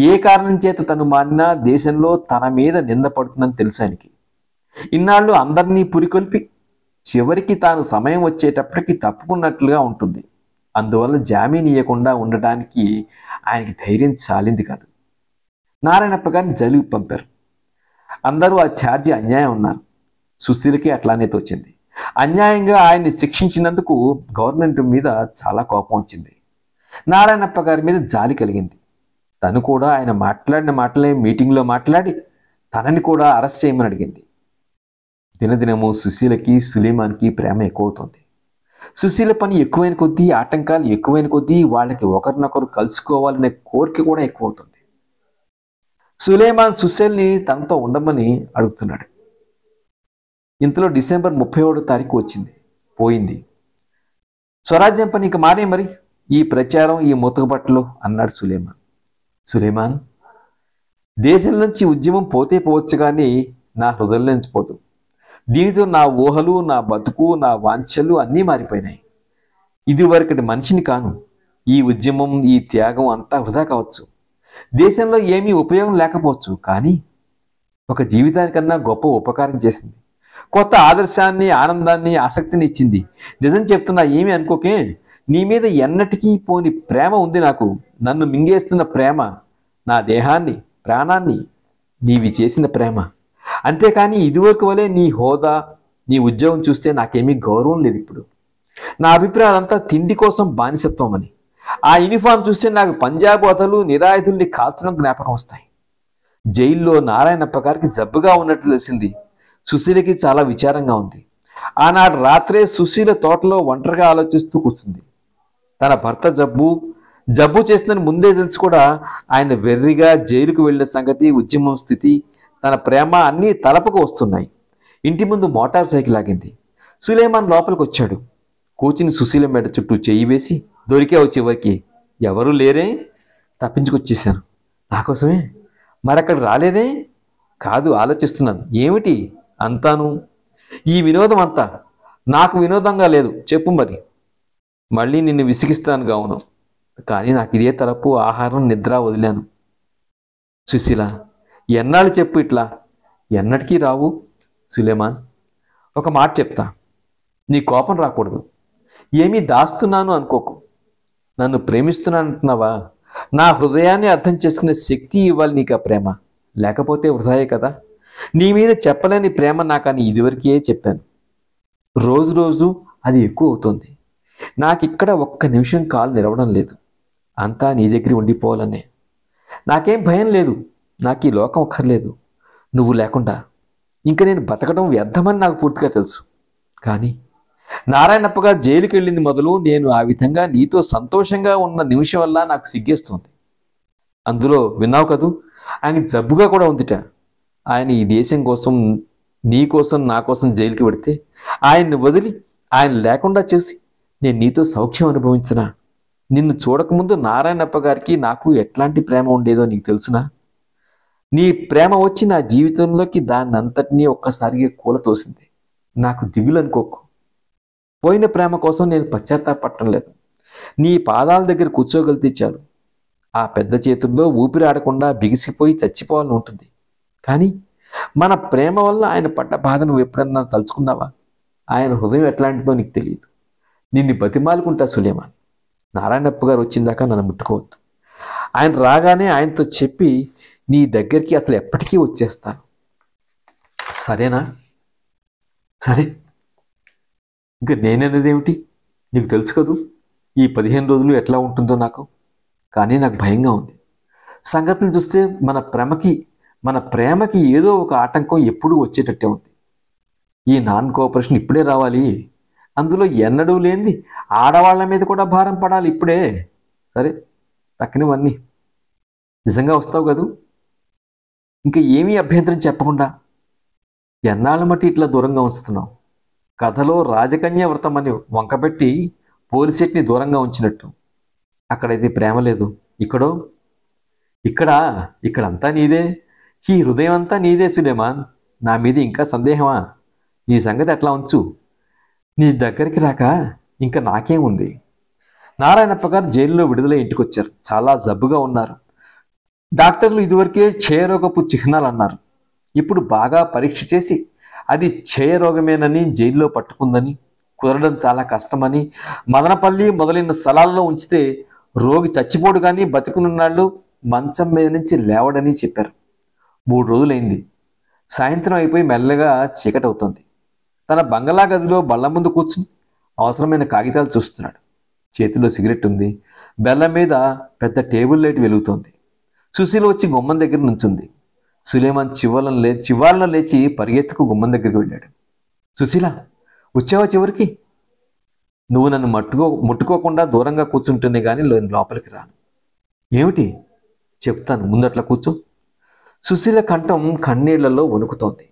ఏ కారణం చేత తను మానినా దేశంలో తన మీద నింద పడుతుందని తెలుసు ఆయనకి. ఇన్నాళ్ళు అందరినీ పురికొల్పి చివరికి తాను సమయం వచ్చేటప్పటికి తప్పుకున్నట్లుగా ఉంటుంది. అందువల్ల జామీన్ ఇవ్వకుండా ఉండటానికి ఆయనకి ధైర్యం చాలింది కాదు. నారాయణప్ప గారిని జైలుకి పంపారు. అందరూ ఆ ఛార్జీ అన్యాయం అన్నారు. సుశీలకి అట్లానే తోచింది. అన్యాయంగా ఆయన్ని శిక్షించినందుకు గవర్నమెంట్ మీద చాలా కోపం వచ్చింది. నారాయణప్ప గారి మీద జాలి కలిగింది. తను కూడా ఆయన మాట్లాడిన మాటలే మీటింగ్లో మాట్లాడి తనని కూడా అరెస్ట్ చేయమని అడిగింది. దినదినము సుశీలకి సులేమాన్కి ప్రేమ ఎక్కువవుతోంది. సుశీల పని ఎక్కువైన కొద్దీ, ఆటంకాలు ఎక్కువైన కొద్దీ వాళ్ళకి ఒకరినొకరు కలుసుకోవాలనే కోరిక కూడా ఎక్కువవుతుంది. సులేమాన్ సుశీల్ని తనతో ఉండమని అడుగుతున్నాడు. ఇంతలో డిసెంబర్ 31వ తారీఖు వచ్చింది, పోయింది. స్వరాజ్యం పని ఇంక మానే మరి, ఈ ప్రచారం, ఈ ముతకబట్టలు అన్నాడు సులేమాన్. సులేమాన్, దేశం నుంచి ఉద్యమం పోతే పోవచ్చు కానీ నా హృదయం నుంచి పోదు. దీనితో నా ఊహలు, నా బతుకు, నా వాంఛలు అన్నీ మారిపోయినాయి. ఇదివరకటి మనిషిని కాను. ఈ ఉద్యమం, ఈ త్యాగం అంతా వృధా కావచ్చు. దేశంలో ఏమీ ఉపయోగం లేకపోవచ్చు, కానీ ఒక జీవితానికన్నా గొప్ప ఉపకారం చేసింది. కొత్త ఆదర్శాన్ని, ఆనందాన్ని, ఆసక్తిని ఇచ్చింది. నిజం చెప్తున్నా, ఏమీ అనుకోకే. నీ మీద ఎన్నటికీ పోని ప్రేమ ఉంది నాకు. నన్ను మింగేస్తున్న ప్రేమ, నా దేహాన్ని, ప్రాణాన్ని నీవి చేసిన ప్రేమ. అంతేకాని ఇదివరకు వలె నీ హోదా, నీ ఉద్యోగం చూస్తే నాకేమీ గౌరవం లేదు ఇప్పుడు. నా అభిప్రాయం అంతా తిండి కోసం బానిసత్వం అని. ఆ యూనిఫామ్ చూస్తే నాకు పంజాబ్ వతలు, నిరాయుధుల్ని కాల్చడం జ్ఞాపకం వస్తాయి. జైల్లో నారాయణప్ప గారికి జబ్బుగా ఉన్నట్లు తెలిసింది. సుశీలకి చాలా విచారంగా ఉంది. ఆనాడు రాత్రే సుశీల తోటలో ఒంటరిగా ఆలోచిస్తూ కూర్చుంది. తన భర్త జబ్బు చేస్తుందని ముందే తెలిసి కూడా ఆయన వెర్రిగా జైలుకు వెళ్ళిన సంగతి, ఉద్యమం స్థితి, తన ప్రేమ అన్నీ తలపుకు వస్తున్నాయి. ఇంటి ముందు మోటార్ సైకిల్ ఆగింది. సులేమాన్ లోపలికి వచ్చాడు. కూర్చుని సుశీల మెడ చుట్టూ చెయ్యి వేసి, దొరికావు చివరికి. ఎవరూ లేరే? తప్పించుకొచ్చేసాను. నాకోసమే? మరక్కడ రాలేదే? కాదు, ఆలోచిస్తున్నాను. ఏమిటి అంతాను? ఈ వినోదం అంతా నాకు వినోదంగా లేదు. చెప్పు మరి. మళ్ళీ నిన్ను విసిగిస్తాను గావును, కానీ నాకు ఇదే తలపు, ఆహారం, నిద్ర వదిలాను. సుశీల, ఎన్నాళ్ళు చెప్పు ఇట్లా? ఎన్నటికీ రావు. సులేమాన్, ఒక మాట చెప్తా, నీ కోపం రాకూడదు. ఏమీ దాస్తున్నాను అనుకోకు. నన్ను ప్రేమిస్తున్నానంటున్నావా? నా హృదయాన్ని అర్థం చేసుకునే శక్తి ఇవ్వాలి నీకు ఆ ప్రేమ. లేకపోతే వృధాయే కదా. నీ మీద చెప్పలేని ప్రేమ నాకని ఇదివరకే చెప్పాను. రోజు రోజు అది ఎక్కువ అవుతుంది. నాకిక్కడ ఒక్క నిమిషం కాలు నిలవడం లేదు. అంతా నీ దగ్గర ఉండిపోవాలనే. నాకేం భయం లేదు. నాకు ఈ లోకం అక్కర్లేదు నువ్వు లేకుండా. ఇంక నేను బతకడం వ్యర్థమని నాకు పూర్తిగా తెలుసు. కానీ నారాయణప్ప గారు జైలుకి వెళ్ళింది మొదలు నేను ఆ విధంగా నీతో సంతోషంగా ఉన్న నిమిషం వల్ల నాకు సిగ్గేస్తుంది. అందులో విన్నావు కదూ, ఆయన జబ్బుగా కూడా ఉందిట. ఆయన ఈ దేశం కోసం, నీ కోసం, నా కోసం జైలుకి పెడితే ఆయన్ని వదిలి, ఆయన లేకుండా చేసి నేను నీతో సౌఖ్యం అనుభవించనా? నిన్ను చూడకముందు నారాయణప్ప గారికి నాకు ఎట్లాంటి ప్రేమ ఉండేదో నీకు తెలుసునా? నీ ప్రేమ వచ్చి నా జీవితంలోకి దాన్నంతటినీ ఒక్కసారిగా కూలతోసింది. నాకు దిగులు అనుకోకు. పోయిన ప్రేమ కోసం నేను పశ్చాత్తాపడటం లేదు. నీ పాదాల దగ్గర కూర్చోగలితే చాలు. ఆ పెద్ద చేతుల్లో ఊపిరి ఆడకుండా బిగిసిపోయి చచ్చిపోవాలని ఉంటుంది. కానీ మన ప్రేమ వల్ల ఆయన పడ్డ బాధ నువ్వు ఎప్పుడన్నా తలుచుకున్నావా? ఆయన హృదయం ఎట్లాంటిదో నీకు తెలియదు. నిన్ను బతిమాలుకుంటా సులేమాన్. నారాయణప్ప గారు వచ్చిందాకా నన్ను ముట్టుకోవద్దు. ఆయన రాగానే ఆయనతో చెప్పి నీ దగ్గరికి అసలు ఎప్పటికీ వచ్చేస్తాను. సరేనా? సరే. ఇంకా నేననేది ఏమిటి? నీకు తెలుసు కదూ ఈ 15 రోజులు ఎట్లా ఉంటుందో నాకు. కానీ నాకు భయంగా ఉంది. సంగతులు చూస్తే మన ప్రేమకి ఏదో ఒక ఆటంకం ఎప్పుడూ వచ్చేటట్టే ఉంది. ఈ నాన్ కోఆపరేషన్ ఇప్పుడే రావాలి, అందులో ఎన్నడూ లేనిది ఆడవాళ్ల మీద కూడా భారం పడాలి ఇప్పుడే. సరే తక్కనివన్నీ. నిజంగా వస్తావు కదూ? ఇంకా ఏమీ అభ్యంతరం చెప్పకుండా ఎన్నాళ్ళ మట్టి ఇట్లా దూరంగా ఉంచుతున్నావు? కథలో రాజకన్య వ్రతం అని వంకబెట్టి పోలిసెట్ని దూరంగా ఉంచినట్టు. అక్కడైతే ప్రేమ లేదు, ఇక్కడంతా నీదే. ఈ హృదయం అంతా నీదే సులేమాన్. నా మీద ఇంకా సందేహమా? నీ సంగతి అట్లా ఉంచు. నీ దగ్గరికి రాక ఇంకా నాకేముంది? నారాయణప్ప గారు జైల్లో విడుదలై ఇంటికి వచ్చారు. చాలా జబ్బుగా ఉన్నారు. డాక్టర్లు ఇదివరకే క్షయరోగపు చిహ్నాలు అన్నారు. ఇప్పుడు బాగా పరీక్ష చేసి అది క్షయరోగమేనని, జైల్లో పట్టుకుందని, కుదరడం చాలా కష్టమని, మదనపల్లి మొదలైన స్థలాల్లో ఉంచితే రోగి చచ్చిపోడు కానీ బతికునున్నాళ్ళు మంచం మీద నుంచి లేవడని చెప్పారు. 3 రోజులైంది. సాయంత్రం అయిపోయి మెల్లగా చీకటవుతోంది. తన బంగళా గదిలో బల్ల ముందు కూర్చుని అవసరమైన కాగితాలు చూస్తున్నాడు. చేతిలో సిగరెట్ ఉంది. బెల్లం మీద పెద్ద టేబుల్ లైట్ వెలుగుతోంది. సుశీల వచ్చి గుమ్మం దగ్గర నుంచుంది. సులేమాన్ చివాలన లేచి పరిగెత్తుకు గుమ్మం దగ్గరికి వెళ్ళాడు. సుశీల, వచ్చావా చివరికి? నువ్వు నన్ను ముట్టుకోకుండా దూరంగా కూర్చుంటేనే కానీ లోపలికి రాను. ఏమిటి? చెప్తాను, ముందట్లా కూర్చో. సుశీల కంఠం కన్నీళ్లలో వణుకుతోంది.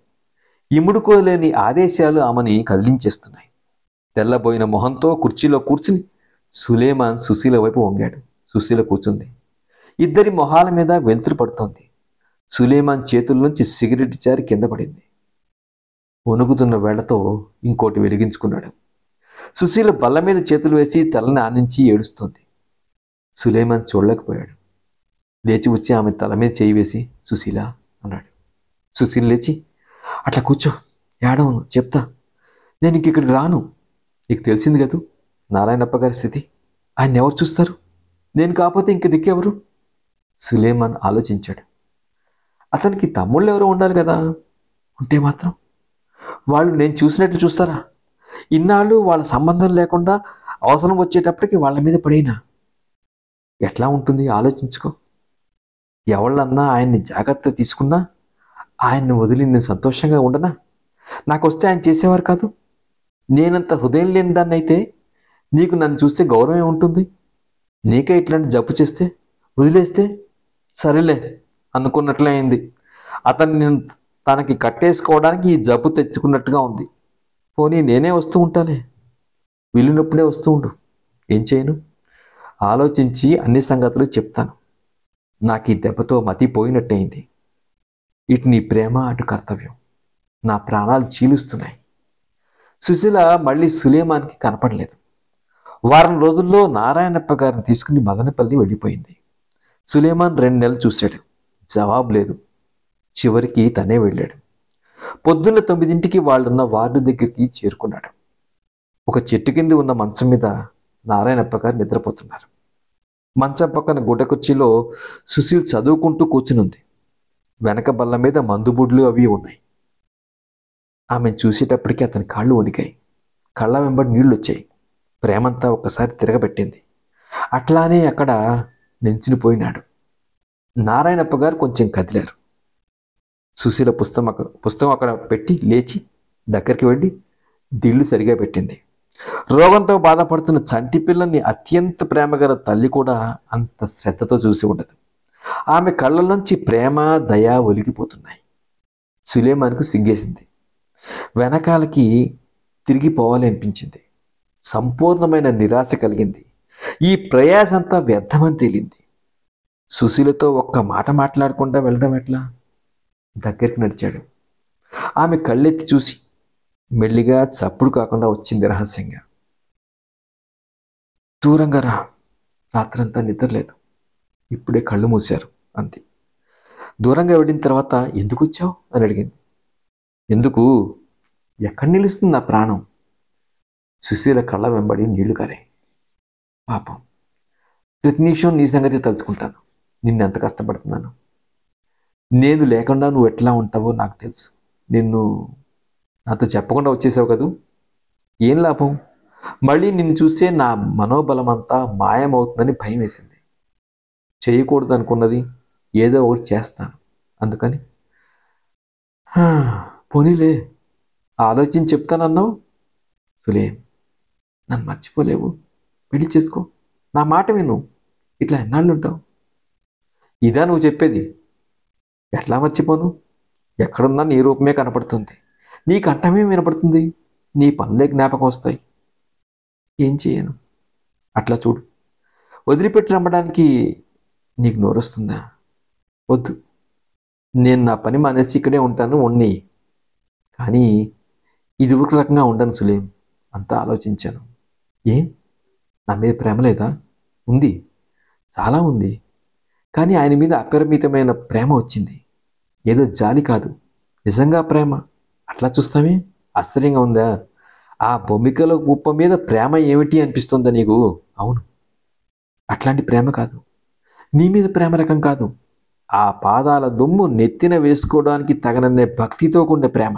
ఇముడుకోలేని ఆదేశాలు ఆమెని కదిలించేస్తున్నాయి. తెల్లబోయిన మొహంతో కుర్చీలో కూర్చుని సులేమాన్ సుశీల వైపు వంగాడు. సుశీల కూర్చుంది. ఇద్దరి మొహాల మీద వెలుతురు పడుతోంది. సులేమాన్ చేతుల నుంచి సిగరెట్ జారి కింద పడింది. వణుకుతున్న వేళ్లతో ఇంకోటి వెలిగించుకున్నాడు. సుశీల బల్ల మీద చేతులు వేసి తలని ఆనించి ఏడుస్తోంది. సులేమాన్ చూడలేకపోయాడు. లేచి వచ్చి ఆమె తల మీద చేయి వేసి సుశీల అన్నాడు. సుశీల లేచి, అట్లా కూర్చో, ఏడవను, చెప్తా. నేను ఇక్కడికి రాను. నీకు తెలిసింది కదూ నారాయణప్ప గారి స్థితి. ఆయన ఎవరు చూస్తారు? నేను కాకపోతే ఇంక దిక్కెవరు? సులేమాన్ ఆలోచించాడు. అతనికి తమ్ముళ్ళు ఎవరో ఉండాలి కదా. ఉంటే మాత్రం వాళ్ళు నేను చూసినట్లు చూస్తారా? ఇన్నాళ్ళు వాళ్ళ సంబంధం లేకుండా అవసరం వచ్చేటప్పటికి వాళ్ళ మీద పడేనా? ఎట్లా ఉంటుంది ఆలోచించుకో. ఎవళ్ళన్నా ఆయన్ని జాగ్రత్త తీసుకున్నా ఆయన్ని వదిలి నేను సంతోషంగా ఉండనా? నాకు వస్తే ఆయన చేసేవారు కాదు. నేనంత హృదయం లేని దాన్ని అయితే నీకు నన్ను చూస్తే గౌరవం ఉంటుంది. నీకే ఇట్లాంటి జబ్బు చేస్తే వదిలేస్తే సరేలే అనుకున్నట్లే అయింది. అతన్ని తనకి కట్టేసుకోవడానికి ఈ జబ్బు తెచ్చుకున్నట్టుగా ఉంది. పోనీ నేనే వస్తూ ఉంటాలే, వీలున్నప్పుడే వస్తూ ఉండు. ఏం చేయను? ఆలోచించి అన్ని సంగతులు చెప్తాను. నాకు ఈ దెబ్బతో మతి పోయినట్టయింది. ఇటు నీ ప్రేమ, అటు కర్తవ్యం నా ప్రాణాలు చీలుస్తున్నాయి. సుశీల మళ్ళీ సులేమాన్కి కనపడలేదు. వారం రోజుల్లో నారాయణప్ప గారిని తీసుకుని మదనపల్లి వెళ్ళిపోయింది. సులేమాన్ 2 నెలలు చూశాడు. జవాబు లేదు. చివరికి తనే వెళ్ళాడు. పొద్దున్న 9ంటికి వాళ్ళున్న వార్డు దగ్గరికి చేరుకున్నాడు. ఒక చెట్టు కింద ఉన్న మంచం మీద నారాయణప్ప గారు నిద్రపోతున్నారు. మంచం పక్కన గుడ్డ కుర్చీలో సుశీల్ చదువుకుంటూ కూర్చునుంది. వెనక బల్ల మీద మందుబుడ్లు అవి ఉన్నాయి. ఆమెను చూసేటప్పటికీ అతని కాళ్ళు వణికాయి. కళ్ళ వెంబడి నీళ్లు వచ్చాయి. ప్రేమంతా ఒక్కసారి తిరగబెట్టింది. అట్లానే అక్కడ నించునిపోయినాడు. నారాయణప్ప గారు కొంచెం కదిలారు. సుశీల పుస్తకం అక్కడ పెట్టి లేచి దగ్గరికి వెళ్ళి దిళ్ళు సరిగా పెట్టింది. రోగంతో బాధపడుతున్న చంటి పిల్లల్ని అత్యంత ప్రేమగల తల్లి కూడా అంత శ్రద్ధతో చూసి ఉండదు. ఆమె కళ్ళలోంచి ప్రేమ, దయ ఒలిగిపోతున్నాయి. సులేమాన్కు సిగ్గేసింది. వెనకాలకి తిరిగిపోవాలి అనిపించింది. సంపూర్ణమైన నిరాశ కలిగింది. ఈ ప్రయాసంతా వ్యర్థమని తేలింది. సుశీలతో ఒక్క మాట మాట్లాడకుండా వెళ్ళడం ఎట్లా? దగ్గరికి నడిచాడు. ఆమె కళ్ళెత్తి చూసి మెల్లిగా చప్పుడు కాకుండా వచ్చింది రహస్యంగా. దూరంగా రా, రాత్రంతా నిద్రలేదు, ఇప్పుడే కళ్ళు మూశారు అంది. దూరంగా వెళ్ళిన తర్వాత ఎందుకు వచ్చావు అని అడిగింది. ఎందుకు? ఎక్కడ నిలుస్తుంది నా ప్రాణం? సుశీల కళ్ళ వెంబడి నీళ్లు కారాయి. పాపం ప్రతి నిమిషం నీ సంగతి తలుచుకుంటాను. నిన్ను ఎంత కష్టపడుతున్నాను. నేను లేకుండా నువ్వు ఎట్లా ఉంటావో నాకు తెలుసు. నిన్ను నాతో చెప్పకుండా వచ్చేసావు కదూ, ఏం లాభం? మళ్ళీ నిన్ను చూస్తే నా మనోబలం అంతా మాయమవుతుందని భయం వేసింది. చేయకూడదు అనుకున్నది ఏదో ఒకటి చేస్తాను. అందుకని పోనీలే, ఆలోచించి చెప్తానన్నావు. సులేం, నన్ను మర్చిపోలేవు, పెళ్లి చేసుకో, నా మాట విను. ఇట్లా ఎన్నాళ్ళు ఉంటావు? ఇదా నువ్వు చెప్పేది? ఎట్లా మర్చిపోను? ఎక్కడున్నా నీ రూపమే కనపడుతుంది, నీ కంఠమే వినపడుతుంది, నీ పనులే జ్ఞాపకం వస్తాయి. ఏం చేయను? అట్లా చూడు, వదిలిపెట్టి రమ్మడానికి నీకు నోరొస్తుందా? వద్దు, నేను నా పని మానేసి ఇక్కడే ఉంటాను, ఉన్ని. కానీ ఇది ఒక రకంగా ఉండను సులేం. అంతా ఆలోచించాను. ఏం, నా మీద ప్రేమ లేదా? ఉంది, చాలా ఉంది. కానీ ఆయన మీద అపరిమితమైన ప్రేమ వచ్చింది. ఏదో జాలి కాదు, నిజంగా ప్రేమ. అట్లా చూస్తామే, ఆశ్చర్యంగా ఉందా? ఆ బొమ్మికల కుప్ప మీద ప్రేమ ఏమిటి అనిపిస్తుందా నీకు? అవును, అట్లాంటి ప్రేమ కాదు. నీ మీద ప్రేమ రకం కాదు. ఆ పాదాల దుమ్ము నెత్తిన వేసుకోవడానికి తగననే భక్తితో కూడిన ప్రేమ.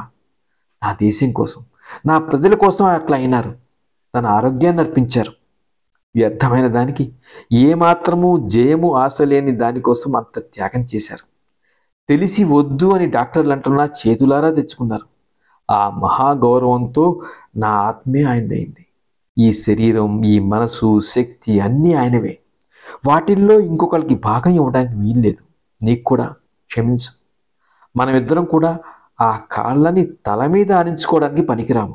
నా దేశం కోసం, నా ప్రజల కోసం అట్లా అయినారు. తన ఆరోగ్యాన్ని అర్పించారు. వ్యర్థమైన దానికి, ఏమాత్రము జయము ఆశ లేని దానికోసం అంత త్యాగం చేశారు. తెలిసి వద్దు అని డాక్టర్లు అంటున్నా చేతులారా తెచ్చుకున్నారు. ఆ మహాగౌరవంతో నా ఆత్మే ఆయనదైంది. ఈ శరీరం, ఈ మనసు, శక్తి అన్నీ ఆయనవే. వాటిల్లో ఇంకొకరికి భాగం ఇవ్వడానికి వీల్లేదు. నీకు కూడా క్షమించు. మనమిద్దరం కూడా ఆ కాళ్ళని తల మీద ఆనించుకోవడానికి పనికిరాము.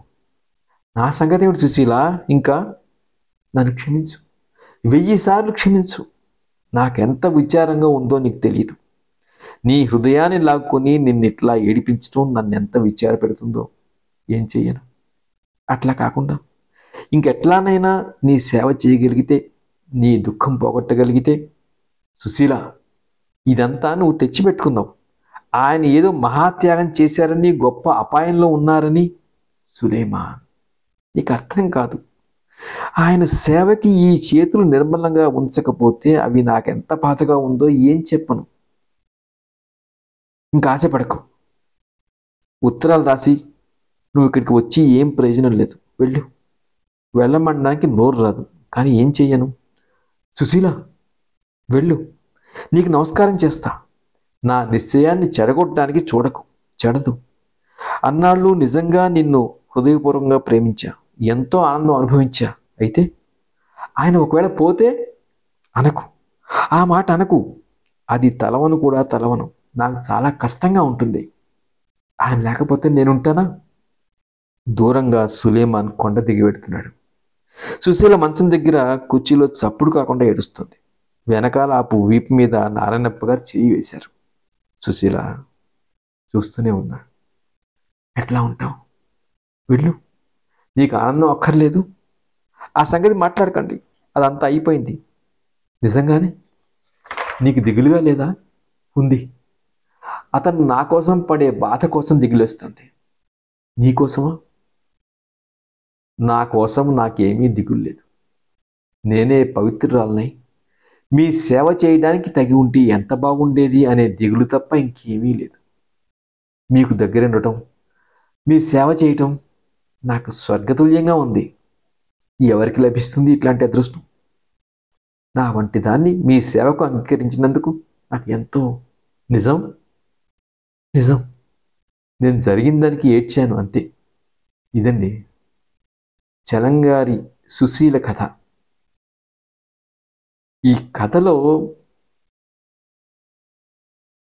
నా సంగతి ఏమిటి సుశీల? ఇంకా నన్ను క్షమించు, 1000 సార్లు క్షమించు. నాకెంత విచారంగా ఉందో నీకు తెలియదు. నీ హృదయాన్ని లాక్కొని నిన్నిట్లా ఏడిపించడం నన్నెంత విచార పెడుతుందో. ఏం చెయ్యను? అట్లా కాకుండా ఇంకెట్లానైనా నీ సేవ చేయగలిగితే, నీ దుఃఖం పోగొట్టగలిగితే. సుశీల, ఇదంతా నువ్వు తెచ్చిపెట్టుకున్నావు. ఆయన ఏదో మహాత్యాగం చేశారని, గొప్ప అపాయంలో ఉన్నారని. సులేమాన్, నీకు అర్థం కాదు. ఆయన సేవకి ఈ చేతులు నిర్మలంగా ఉంచకపోతే అవి నాకెంత బాధగా ఉందో ఏం చెప్పను. ఇంకా ఆశపడకు. ఉత్తరాలు రాసి నువ్వు ఇక్కడికి వచ్చి ఏం ప్రయోజనం లేదు. వెళ్ళు. వెళ్ళమనడానికి నోరు రాదు, కానీ ఏం చెయ్యను. సుశీల, వెళ్ళు. నీకు నమస్కారం చేస్తా. నా నిశ్చయాన్ని చెడగొట్టడానికి చూడకు. చెడదు. అన్నాళ్ళు నిజంగా నిన్ను హృదయపూర్వకంగా ప్రేమించా, ఎంతో ఆనందం అనుభవించా. అయితే ఆయన ఒకవేళ పోతే అనకు, ఆ మాట అనకు. అది తలవను కూడా తలవను. నాకు చాలా కష్టంగా ఉంటుంది. ఆయన లేకపోతే నేనుంటానా? దూరంగా సులేమాన్ కొండ దిగి పెడుతున్నాడు. సుశీల మంచం దగ్గర కుర్చీలో చప్పుడు కాకుండా ఏడుస్తుంది. వెనకాల ఆపు వీపు మీద నారాయణప్ప గారు చేయి వేశారు. సుశీల చూస్తూనే ఉన్నా. ఎట్లా ఉంటావు? వెళ్ళు. నీకు ఆనందం అక్కర్లేదు. ఆ సంగతి మాట్లాడకండి, అదంతా అయిపోయింది. నిజంగానే నీకు దిగులుగా లేదా? ఉంది. అతను నా కోసం పడే బాధ కోసం దిగులేస్తుంది. నీకోసమా? నా కోసం నాకేమీ దిగులు లేదు. నేనే పవిత్రురాలనై మీ సేవ చేయడానికి తగి ఉంటే ఎంత బాగుండేది అనే దిగులు తప్ప ఇంకేమీ లేదు. మీకు దగ్గర ఉండటం, మీ సేవ చేయటం నాకు స్వర్గతుల్యంగా ఉంది. ఎవరికి లభిస్తుంది ఇట్లాంటి అదృష్టం? నా వంటి దాన్ని మీ సేవకు అంగీకరించినందుకు నాకు ఎంతో. నిజం నిజం, నేను జరిగిన దానికి ఏడ్చాను అంతే. ఇదండి చలంగారి సుశీల కథ. ఈ కథలో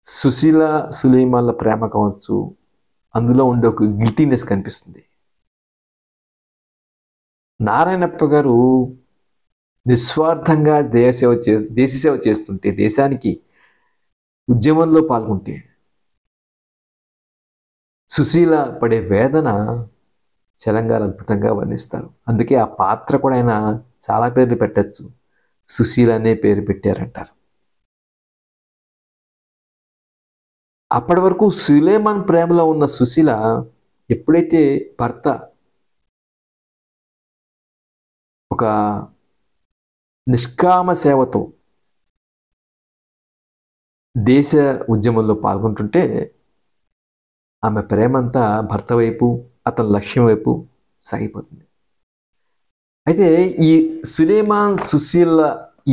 సుశీల సులేమాన్ల ప్రేమ కావచ్చు, అందులో ఉండే ఒక గిల్టీనెస్ కనిపిస్తుంది. నారాయణప్ప గారు నిస్వార్థంగా దేశ సేవ చేస్తుంటే, దేశానికి ఉద్యమంలో పాల్గొంటే సుశీల పడే వేదన చలంగారు అద్భుతంగా వర్ణిస్తారు. అందుకే ఆ పాత్ర కూడా ఆయన చాలా పేర్లు పెట్టచ్చు, సుశీల అనే పేరు పెట్టారంటారు. అప్పటి వరకు సులేమాన్ ప్రేమలో ఉన్న సుశీల ఎప్పుడైతే భర్త ఒక నిష్కామ సేవతో దేశ ఉద్యమంలో పాల్గొంటుంటే ఆమె ప్రేమంతా భర్త వైపు, అతని లక్ష్యం వైపు సాగిపోతుంది. అయితే ఈ సులేమాన్ సుశీల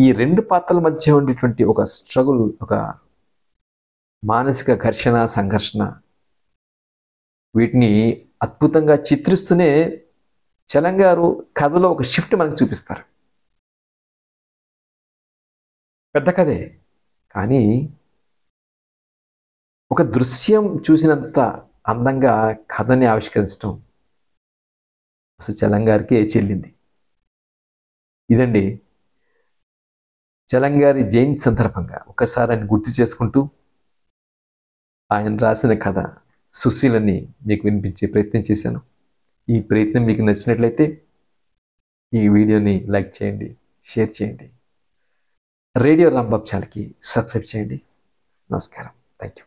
ఈ రెండు పాత్రల మధ్య ఉండేటువంటి ఒక స్ట్రగుల్, ఒక మానసిక ఘర్షణ, సంఘర్షణ, వీటిని అద్భుతంగా చిత్రిస్తూనే చలం గారు కథలో ఒక షిఫ్ట్ మనకు చూపిస్తారు. పెద్ద కథే, కానీ ఒక దృశ్యం చూసినంత అందంగా కథని ఆవిష్కరించడం అసలు చలం గారికి చెల్లింది. ఇదండి చలం గారి జయంతి సందర్భంగా ఒకసారి ఆయన గుర్తు చేసుకుంటూ ఆయన రాసిన కథ సుశీలని మీకు వినిపించే ప్రయత్నం చేశాను. ఈ ప్రయత్నం మీకు నచ్చినట్లయితే ఈ వీడియోని లైక్ చేయండి, షేర్ చేయండి. రేడియో రాంబాబు ఛానల్కి సబ్స్క్రైబ్ చేయండి. నమస్కారం. Thank you.